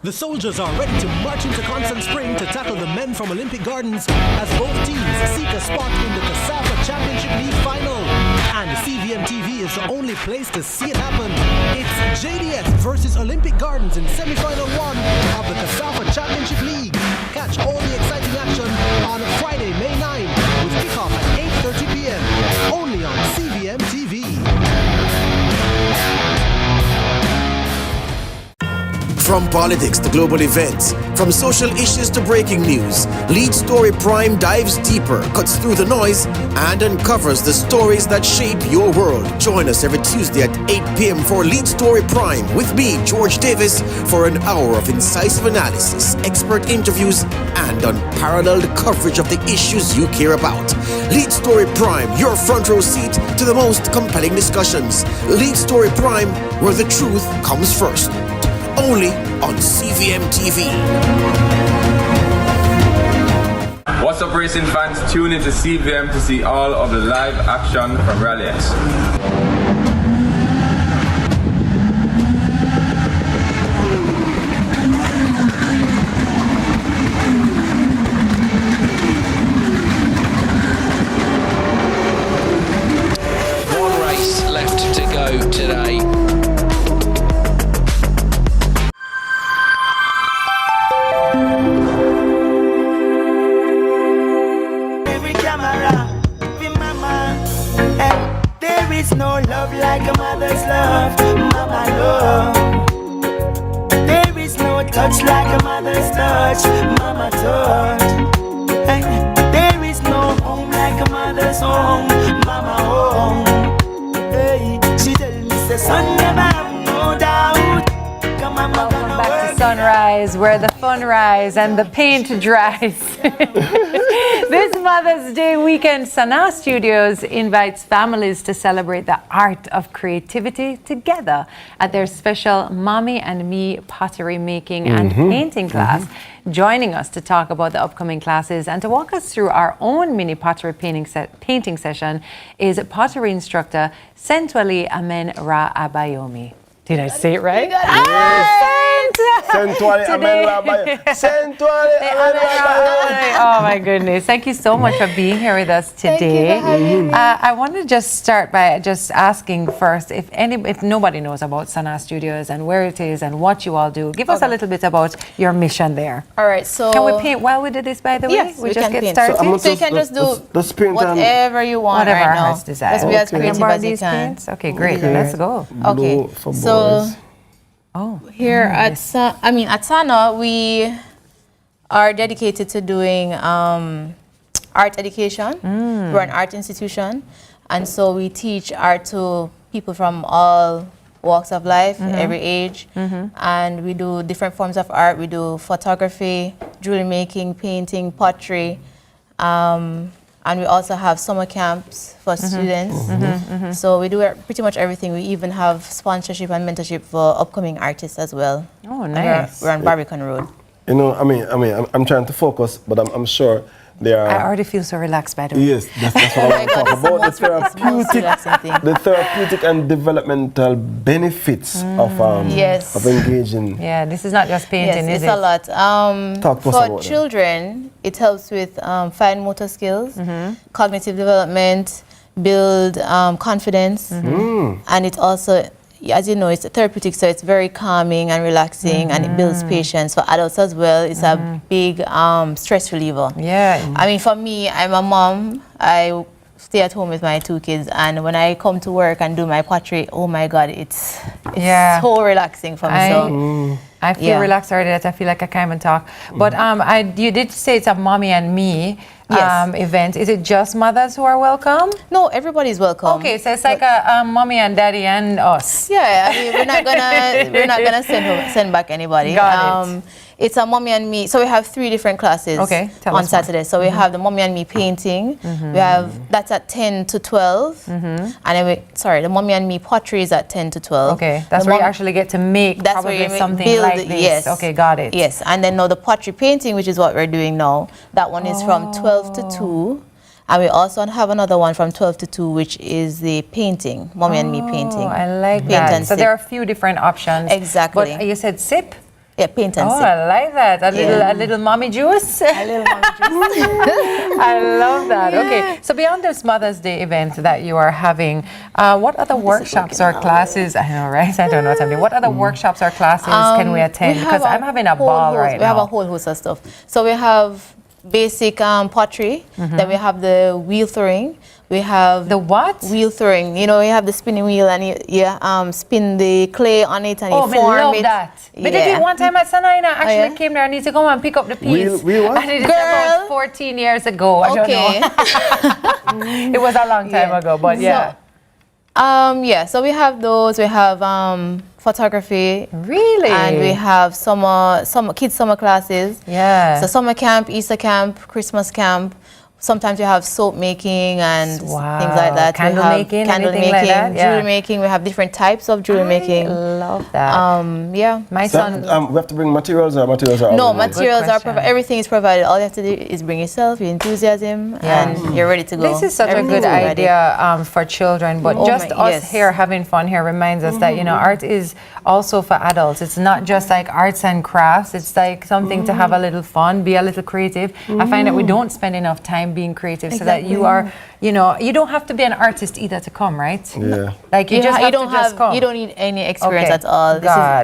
The soldiers are ready to march into Constant Spring to tackle the men from Olympic Gardens as both teams seek a spot in the CASAFA Championship League final. And CVM TV is the only place to see it happen. It's JDS versus Olympic Gardens in semi-final 1 of the CASAFA Championship League. Catch all the exciting action on Friday, May 9 with kickoff at 8:30 p.m. only on CVM TV. From politics to global events, from social issues to breaking news, Lead Story Prime dives deeper, cuts through the noise, and uncovers the stories that shape your world. Join us every Tuesday at 8 p.m. for Lead Story Prime with me, George Davis, for an hour of incisive analysis, expert interviews, and unparalleled coverage of the issues you care about. Lead Story Prime, your front row seat to the most compelling discussions. Lead Story Prime, where the truth comes first. Only on CVM TV. What's up, racing fans? Tune into CVM to see all of the live action from Rally X. One race left to go today. No love like a mother's love, mama love. There is no touch like a mother's touch, mama touch. Hey, there is no home like a mother's home, mama home. Hey, she tell me say son never have no doubt. Come on, mama, gonna work sunrise, where the fun rise and the paint dries. This Mother's Day weekend, Sana Studios invites families to celebrate the art of creativity together at their special Mommy and Me pottery making and painting class. Joining us to talk about the upcoming classes and to walk us through our own mini pottery painting session is pottery instructor Sentwali Amen Ra Abayomi. Did I say it right? Sentwali Amen Ra Abayomi. Sentwali Amen Ra Abayomi. Oh my goodness. Thank you so much for being here with us today. I want to just start by just asking first if nobody knows about Sana Studios and where it is and what you all do. Give us a little bit about your mission there. All right, so can we paint while we do this, by the way? Yes, we just can get paint. started. So you can just do whatever you want whatever right our now. heart's desire. Just be as creative as you can. Paints? Okay, great. Let's go. Okay, so here at Sana, we are dedicated to doing art education. We're an art institution, and so we teach art to people from all walks of life, every age, and we do different forms of art. We do photography, jewelry making, painting, pottery, and we also have summer camps for students. So we do pretty much everything. We even have sponsorship and mentorship for upcoming artists as well. Oh, nice. We're on Barbican Road. You know, I'm trying to focus, but I'm sure there are. I already feel so relaxed, by the way. Yes, that's what I want to talk about. The therapeutic and developmental benefits of engaging. Yeah, this is not just painting, yes, is it's it? a lot. Talk to us for about children, it helps with fine motor skills, cognitive development, build confidence, and it also, as you know, it's therapeutic, so it's very calming and relaxing, and it builds patience. For adults as well, it's a big stress reliever. Yeah. I mean, for me, I'm a mom. I stay at home with my 2 kids, and when I come to work and do my pottery, oh my God, it's so relaxing for me. I feel relaxed already that I feel like I can't even talk. But you did say it's a Mommy and Me event. Is it just mothers who are welcome? No, everybody's welcome. Okay, so it's like a Mommy and Daddy and us. Yeah, I mean, we're not gonna send back anybody. Got it. It's a Mommy and Me. So we have 3 different classes on Saturday. So we have the Mommy and Me painting. We have that's at 10 to 12. And then the Mommy and Me pottery is at 10 to 12. Okay, that's where you actually get to make probably something like this. Yes. Okay, got it. Yes, and then now the pottery painting, which is what we're doing now, that one is from 12 to 2. And we also have another one from 12 to 2, which is the painting, Mommy and Me painting. I like that. So there are a few different options. Exactly. But you said sip? Yeah, paint and sip. Oh, I like that. A little mommy juice. A little mommy juice. I love that. Okay, so beyond this Mother's Day event that you are having, what other workshops or classes? I know, right? I don't know what's happening. What other workshops or classes can we attend? Because I'm having a ball right now. We have a whole host of stuff. So we have basic pottery. Then we have the wheel throwing. We have the what? Wheel throwing. You know, you have the spinning wheel and you spin the clay on it and you form love it. That. But did it one time at Sana, I actually came there. I need to go and pick up the piece. Wheel what? I did it about 14 years ago. I don't know. It was a long time ago, but so we have those. We have photography. Really? And we have kids summer classes. Yeah. So summer camp, Easter camp, Christmas camp. Sometimes we have soap making and things like that. Candle making, jewelry making. We have different types of jewelry making. Love that. My son. We have to bring materials, or materials are no materials are provided. Everything is provided. All you have to do is bring yourself, your enthusiasm, and you're ready to go. This is such a good idea for children, but us here having fun here reminds us that art is also for adults. It's not just like arts and crafts. It's like something to have a little fun, be a little creative. I find that we don't spend enough time being creative so that you are, you don't have to be an artist either to come, right? Yeah. Like you just have to just come. You don't need any experience at all.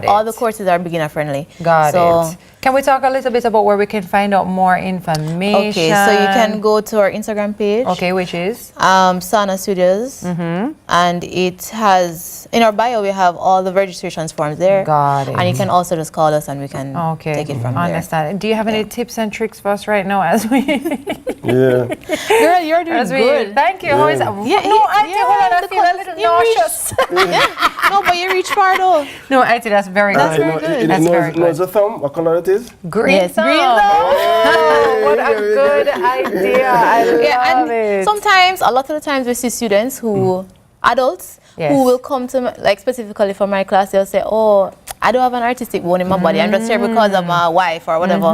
All the courses are beginner friendly. Got it. Can we talk a little bit about where we can find out more information? Okay, so you can go to our Instagram page. Okay, which is? Sana Studios. And it has, in our bio, we have all the registrations forms there. Got it. And you can also just call us and we can take it from there. Understand. Do you have any tips and tricks for us right now as we... Girl, you're doing good. Thank you. Yeah. I feel a little nauseous. No, but you reach far though. No, actually, that's very good. That's very good. That's very good. Knows the thumb? What color it is? Green Yes, thumb. green thumb. Oh, what a good idea. I love it. Sometimes, a lot of the times we see students who, adults, who will come to, like specifically for my class, they'll say, oh, I don't have an artistic bone in my body. I'm just here because of my wife or whatever.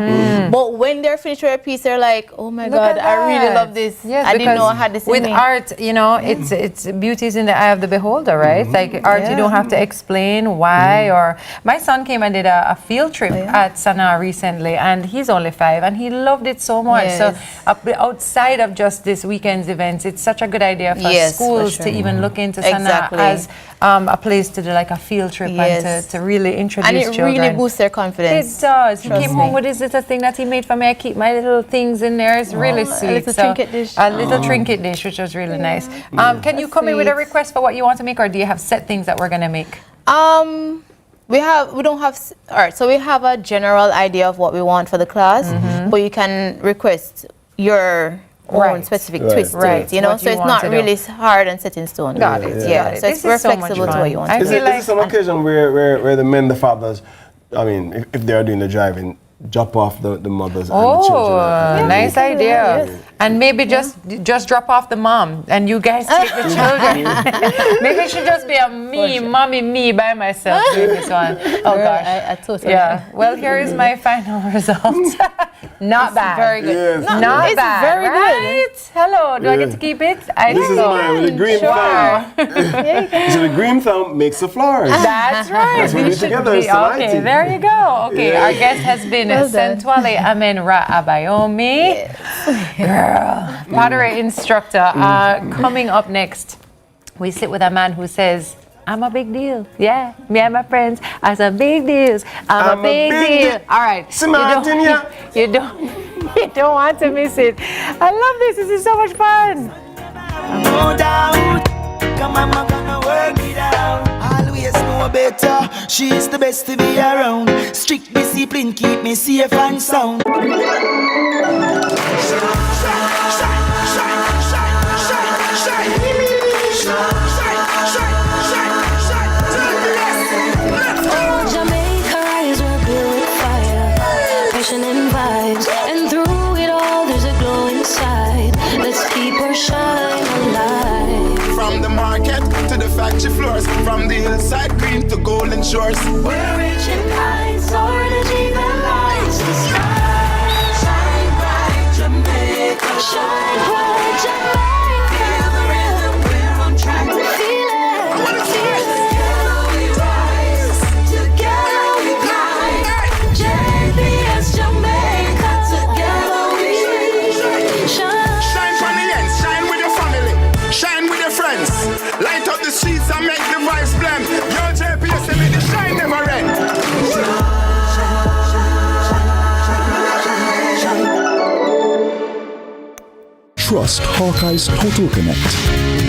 But when they're finished with a piece, they're like, oh my God, I really love this. Yes, I didn't know I had this in with me. art, you know, it's beauty is in the eye of the beholder, right? Like art, you don't have to explain why. Or my son came and did a field trip at Sanaa recently, and he's only 5, and he loved it so much. So outside of just this weekend's events, it's such a good idea for schools to even look into Sanaa as a place to do like a field trip and to really introduce children. And it really boosts their confidence. It does. He came home with his little thing that he made for me. I keep my little things in there. It's really sweet. A little trinket dish. A little trinket dish, which was really nice. Can you come in with a request for what you want to make, or do you have set things that we're going to make? We don't have art, so we have a general idea of what we want for the class, but you can request your own specific twist to it, you know, so it's not really hard and set in stone. Got it. Yeah, so it's very flexible to what you want. Is it some occasion where the men, the fathers, I mean, if they're doing the driving, drop off the mothers and the children? Oh, nice idea. Yes. And maybe just drop off the mom and you guys take the children. Maybe it should just be a mommy, me by myself doing this one. Oh gosh. I totally Well, here is my final result. Not bad. Very good. Yes. Not it's bad. very right? Hello. Do I get to keep it? This is mine with the green thumb. So the green thumb makes the flowers. That's right. That's what we together. Okay, there you go. Okay, our guest has been Sentwale Amenra Abayomi. Girl. Pottery instructor. Coming up next, we sit with a man who says, I'm a big deal. Yeah, me and my friends are some big deals. I'm a big deal. All right. You don't want to miss it. I love this. This is so much fun. No doubt. Come on, I'm gonna work it out. Always know better. She's the best to be around. Strict discipline keep me safe and sound. Jamaica eyes were built with fire, passion and vibes, and through it all there's a glow inside. Let's keep her shine alive. From the market to the factory floors, from the hillside green to golden shores. We're reaching heights, soaring to the lights. The sky, shine bright, Jamaica. Shine bright, Jamaica. Feel the rhythm, we're on track. Feel it, feel it. Together we rise, together we climb. JPS Jamaica, together we shine. Shine from the ends, shine with your family, shine with your friends. Light up the streets and make the vibes blend. Your JPS and make the shine never end. Trust Hawkeye's Total Connect.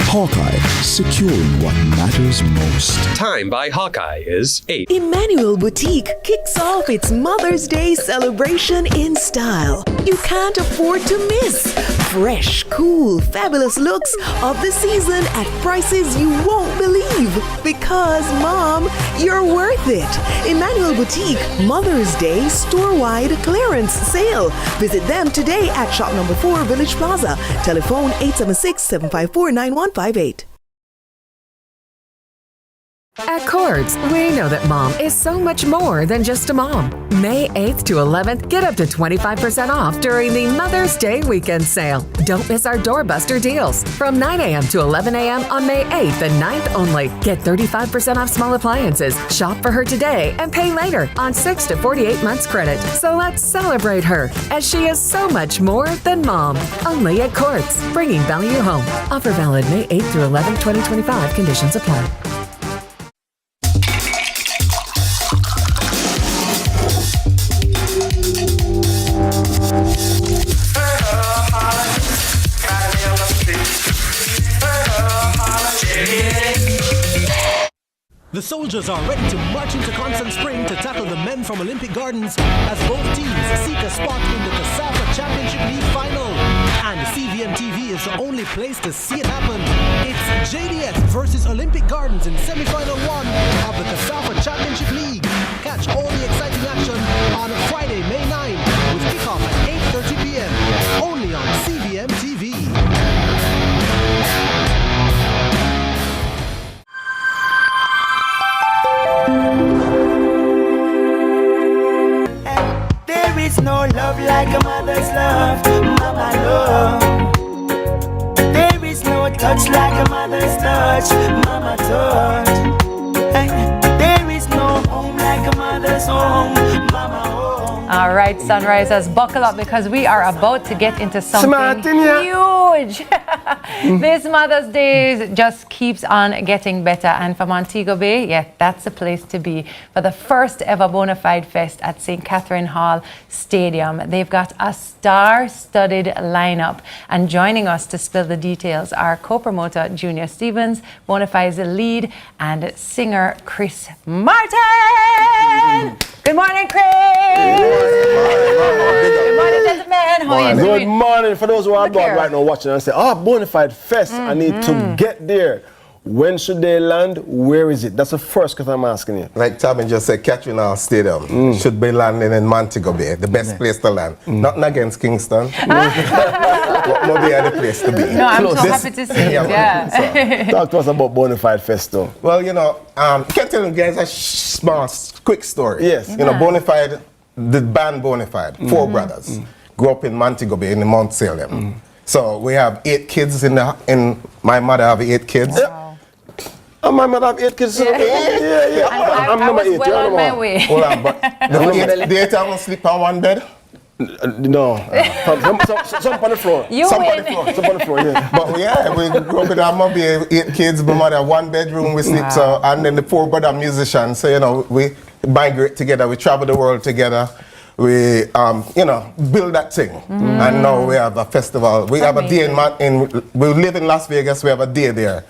Hawkeye, securing what matters most. Time by Hawkeye is 8. Emmanuel Boutique kicks off its Mother's Day celebration in style. You can't afford to miss fresh, cool, fabulous looks of the season at prices you won't believe. Because, Mom, you're worth it. Emmanuel Boutique Mother's Day store-wide clearance sale. Visit them today at shop number 4 Village Plaza. Telephone 876-754-9158. At Courts, we know that mom is so much more than just a mom. May 8th to 11th, get up to 25% off during the Mother's Day weekend sale. Don't miss our doorbuster deals from 9 a.m. to 11 a.m. on May 8th and 9th only. Get 35% off small appliances. Shop for her today and pay later on 6 to 48 months credit. So let's celebrate her, as she is so much more than mom. Only at Courts, bringing value home. Offer valid May 8th through 11th, 2025. Conditions apply. The soldiers are ready to march into Constant Spring to tackle the men from Olympic Gardens as both teams seek a spot in the CASAFA Championship League final. And CVM TV is the only place to see it happen. It's JDS versus Olympic Gardens in semi-final 1 of the CASAFA Championship League. Catch all the exciting action on Friday, May 9, with kickoff at 8:30 p.m. only on CVM TV. There is no love like a mother's love, mama love. There is no touch like a mother's touch, mama touch. Hey, there is no home like a mother's home, mama home. All right, Sunrisers, buckle up because we are about to get into something huge. This Mother's Day just keeps on getting better. And for Montego Bay, yeah, that's the place to be. For the first ever Bonafide Fest at St. Catherine Hall Stadium, they've got a star-studded lineup. And joining us to spill the details are co-promoter Junior Stevens, Bonafide's lead, and singer Chris Martin. Good morning, Chris. Good morning, gentlemen. How are you doing? Good morning. For those who are abroad right now watching and say, Bonafide Fest, I need to get there. When should they land? Where is it? That's the first question I'm asking you. Like Tami just said, Catherine Hall Stadium should be landing in Montego Bay, the best place to land. Nothing against Kingston. Maybe the place to be. No, I'm so happy to see you. Yeah. Talk to us about Bonafide Fest, though. Well, you know, can tell you guys a small, quick story. Yes. You know, Bonafide, the band Bonafide, four brothers, grew up in Montego Bay in the Mount Salem. So we have 8 kids my mother have 8 kids. Wow. My mother have 8 kids. Yeah. I'm number 8. Well on my way. Hold on, but the 8 don't sleep on one bed? No. Some on the floor. Some on the floor, yeah. But yeah, we grew up with our mom, 8 kids, my mother, 1 bedroom, we sleep. So, and then the 4 brother musicians. So, you know, we migrate together, we travel the world together. We, you know, build that thing. And now we have a festival. We have a day we live in Las Vegas, we have a day there.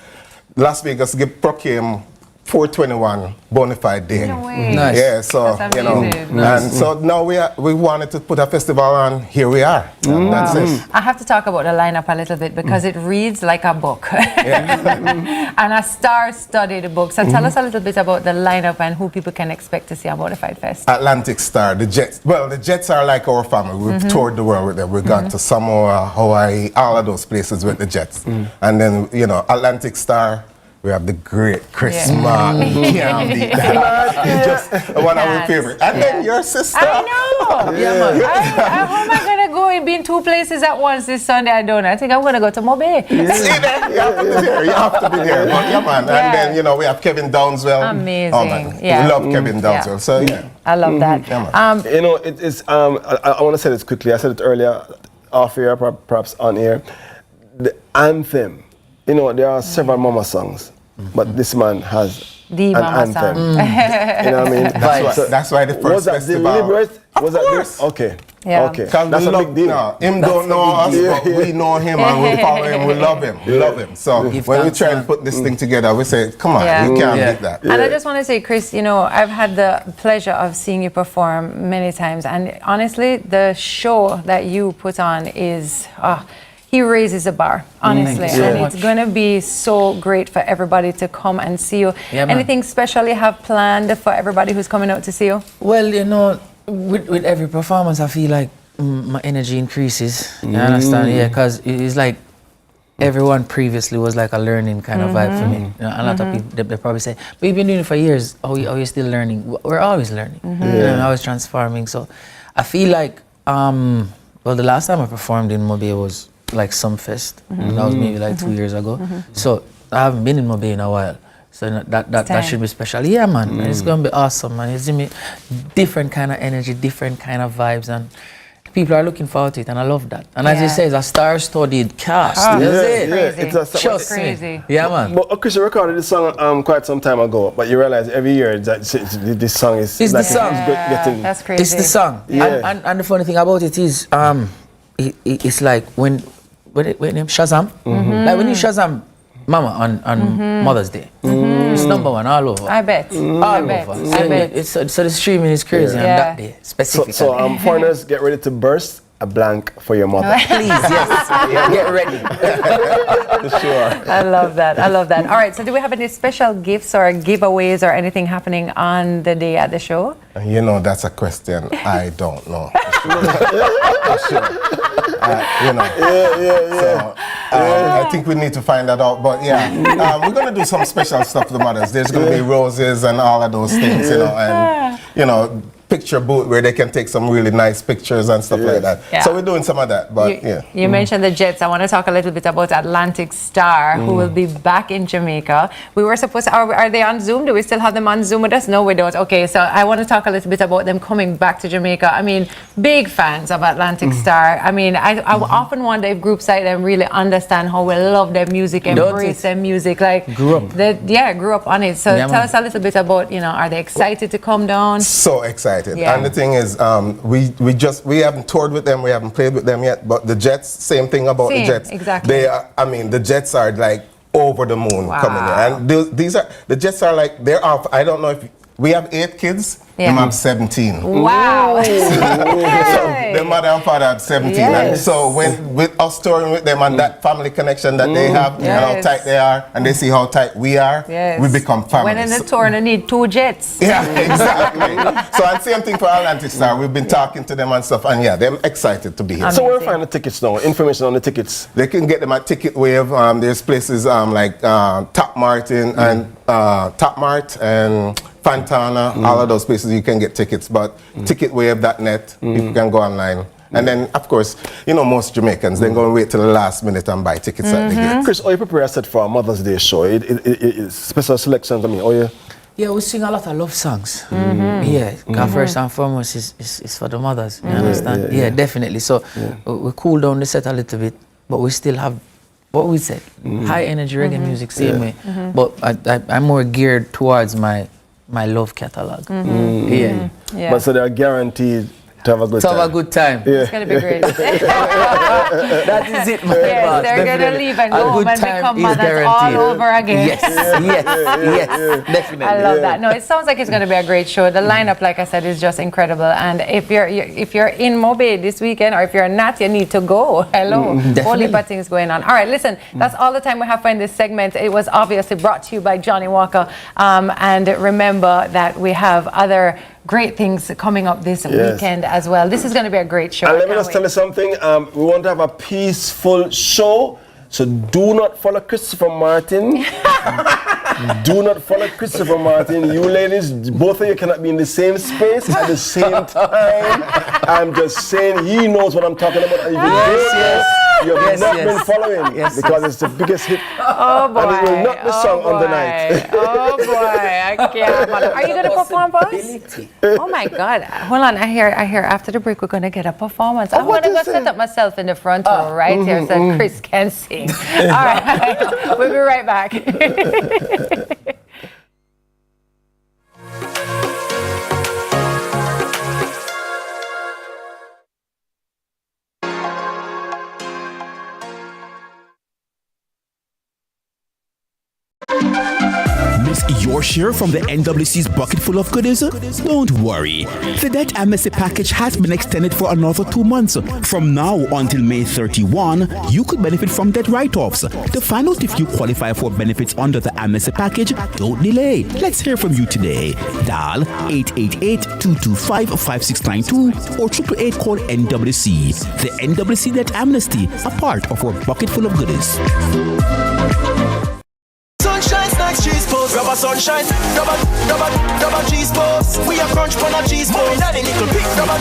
Las Vegas proclaimed 421 Bonafide Day. No way. Nice. Yeah, so you know, and so now we wanted to put a festival on. Here we are. That's it. I have to talk about the lineup a little bit because it reads like a book and a star-studded book. So tell us a little bit about the lineup and who people can expect to see on Bonafide Fest. Atlantic Star, the Jets. Well, the Jets are like our family. We've toured the world with them. We've gone to Samoa, Hawaii, all of those places with the Jets. And then, you know, Atlantic Star. We have the great Chris Martin. Can't beat that. Just one of our favorites. And then your sister. I know. How am I going to go and be in 2 places at once this Sunday? I don't know. I think I'm going to go to Mobe. See that? You have to be there. You have to be there. But yeah, man. And then, you know, we have Kevin Downswell. Amazing. Oh, man. We love Kevin Downswell. So, yeah. I love that. Yeah, you know, it's, I want to say this quickly. I said it earlier, off air, perhaps on air. The anthem. You know, there are several mama songs. But this man has the an mama anthem. song. You know what I mean? That's why the first was that festival. Deliberate? Of course. Okay. Yeah. Okay. That's a big deal. No, him don't know us, but we know him and we follow him. We love him. We love him. So when we try and put this thing together, we say, come on, we can't beat that. And I just want to say, Chris, you know, I've had the pleasure of seeing you perform many times. And honestly, the show that you put on is... he raises the bar, honestly, and it's going to be so great for everybody to come and see you. Anything special you have planned for everybody who's coming out to see you? Well, you know, with every performance, I feel like my energy increases. You understand? Yeah, because it's like everyone previously was like a learning kind of vibe for me. You know, a lot of people, they probably say, but you've been doing it for years. Oh, you're still learning. We're always learning. You know, always transforming. So I feel like, well, the last time I performed in Mobile was like Sumfest. That was maybe like 2 years ago. So I haven't been in Mobile in a while. So that should be special. Yeah, man. It's gonna be awesome, man. It's gonna be different kind of energy, different kind of vibes, and people are looking forward to it, and I love that. And as you say, it's a star-studded cast. It's crazy. Yeah, man. But Chris, you recorded this song quite some time ago, but you realize every year that this song is... It's like the song. That's crazy. It's the song. Yeah. And the funny thing about it is, it's like when Shazam, like when you Shazam Mama on Mother's Day, it's #1 all over. I bet. All over. So the streaming is crazy on that day, specifically. So foreigners, get ready to burst a blank for your mother. Please, yes. Get ready. For sure. I love that. I love that. All right. So, do we have any special gifts or giveaways or anything happening on the day at the show? You know, that's a question I don't know. For sure. So, I think we need to find that out. But yeah, we're going to do some special stuff for the mothers. There's going to be roses and all of those things, and picture booth where they can take some really nice pictures and stuff like that. Yeah. So we're doing some of that, but You mentioned the Jets. I want to talk a little bit about Atlantic Star, who will be back in Jamaica. We were supposed to, are they on Zoom? Do we still have them on Zoom with us? No, we don't. Okay, so I want to talk a little bit about them coming back to Jamaica. I mean, big fans of Atlantic Star. I mean, I often wonder if groups like them really understand how we love their music, embrace their music. Like, grew up. Grew up on it. So tell us a little bit about, are they excited to come down? So excited. Yeah. And the thing is, we haven't toured with them, we haven't played with them yet, but the Jets, same thing about the Jets. Exactly. They are, the Jets are like over the moon coming in. And the Jets are like, they're off. I don't know if we have 8 kids. Yeah. Them have 17. Wow. So their mother and father have 17. Yes. And so with us touring with them and that family connection that they have and how tight they are, and they see how tight we are, we become family. When in the tour, they need 2 jets. Yeah, exactly. So and same thing for Atlantic Star. We've been talking to them and stuff, and they're excited to be here. So where find the tickets now? Information on the tickets? They can get them at Ticket Wave. There's places like Top Martin and Top Mart and Fantana, all of those places you can get tickets, but ticketwave.net, you can go online. And then, of course, most Jamaicans, they're going to wait till the last minute and buy tickets at the gate. Chris, you prepare a set for a Mother's Day show? It's special selections, Yeah, we sing a lot of love songs. Yeah, first and foremost is for the mothers, you understand? Yeah, definitely. So we cool down the set a little bit, but we still have what we said, high energy reggae music, same way. But I'm more geared towards my love catalog. But so they are guaranteed to have a good time. To have a good time. Yeah. It's going to be great. That is it, my boss. They're going to leave and go home and become mothers all over again. Yes, definitely. I love that. No, it sounds like it's going to be a great show. The lineup, like I said, is just incredible. And if you're in Mobe this weekend, or if you're not, you need to go. Hello. Whole heap of things going on. All right, listen, that's all the time we have for in this segment. It was obviously brought to you by Johnny Walker. And remember that we have other great things coming up this weekend as well. This is going to be a great show. And let me just tell you something. We want to have a peaceful show. So do not follow Christopher Martin. Do not follow Christopher Martin. You ladies, both of you cannot be in the same space at the same time. I'm just saying, he knows what I'm talking about. And you have not been following because it's the biggest hit. Oh boy. And it will not be sung on the night. Oh boy. I can't. Are you going to perform for us? Oh my God. Hold on. I hear after the break we're going to get a performance. I'm going to go set up myself in the front row right here so Chris can sing. All right. We'll be right back. Miss your share from the NWC's bucket full of goodies? Don't worry. The Debt Amnesty Package has been extended for another 2 months. From now until May 31, you could benefit from debt write-offs. To find out if you qualify for benefits under the Amnesty Package, don't delay. Let's hear from you today. Dial 888-225-5692 or 888-call NWC. The NWC Debt Amnesty, a part of our bucket full of goodies. Sunshine snacks, cheese post. Grab a sunshine, grab a cheese post. We are crunch on a cheese post. Daddy little pig, grab a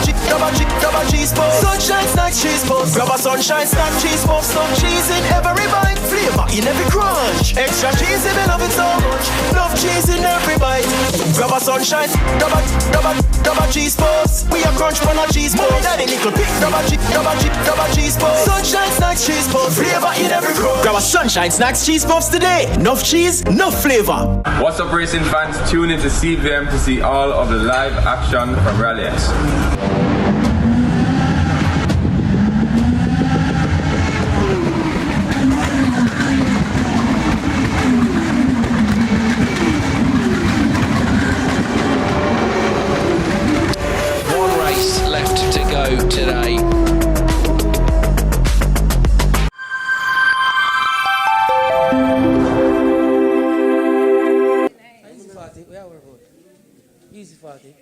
cheese post. Sunshine snacks, cheese post. Grab a sunshine snack, cheese post. Some cheese in every bite, flavor in every crunch. Extra cheese if you love it so much. Love cheese in every bite. Grab a sunshine, grab a cheese post. We are crunch on a cheese post. Daddy little pig, grab a cheese post. Sunshine snacks, cheese post. Flavor in every crunch. Grab a sunshine snacks, cheese puffs today. Enough cheese, no flavor. What's up, racing fans? Tune into CVM to see all of the live action from Rallyx. One race left to go today. Yeah, we're good. Easy 40.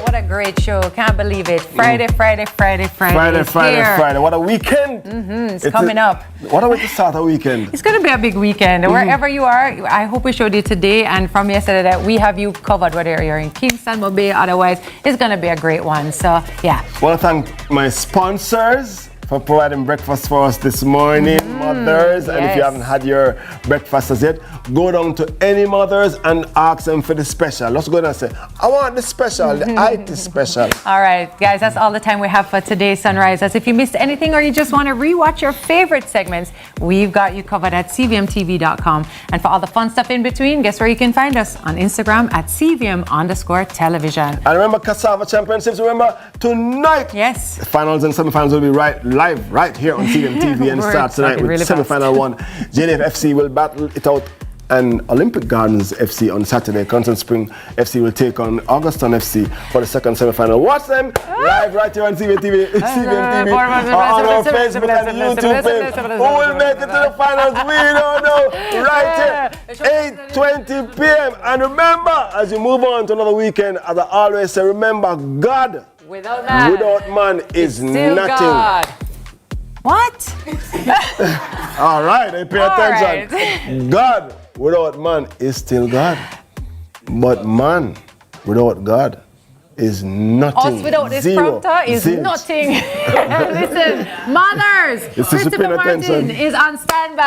What a great show. Can't believe it. Friday. Friday. What a weekend. It's coming up. What a way to start a weekend. It's going to be a big weekend. Wherever you are, I hope we showed you today and from yesterday that we have you covered, whether you're in Kingston, Mobile, otherwise, it's going to be a great one. So, yeah. I want to thank my sponsors for providing breakfast for us this morning, mothers. And if you haven't had your breakfast as yet, go down to any mothers and ask them for the special. Let's go down and say, I want the special, the IT special. All right, guys, that's all the time we have for today's Sunrisers. If you missed anything or you just want to rewatch your favorite segments, we've got you covered at cvmtv.com. And for all the fun stuff in between, guess where you can find us? On Instagram at cvm_television. And remember, Cassava Championships, remember, tonight. Yes. The finals and semifinals will be live right here on CVM TV and start tonight with semi-final one. JDF FC will battle it out and Olympic Gardens FC on Saturday. Constant Spring FC will take on Auguston FC for the second semi-final. Watch them live right here on CVM TV, CVM TV, on our Facebook and YouTube page. Who will make it to the finals? We don't know. Right here, 8:20 p.m. And remember, as you move on to another weekend, as I always say, remember, God without man is nothing. God. What? All right, I pay attention. Right. God without man is still God. But man without God is nothing. Us without this Zero. prompter is Zilch. nothing. Listen, mothers, Christopher Martin is on standby.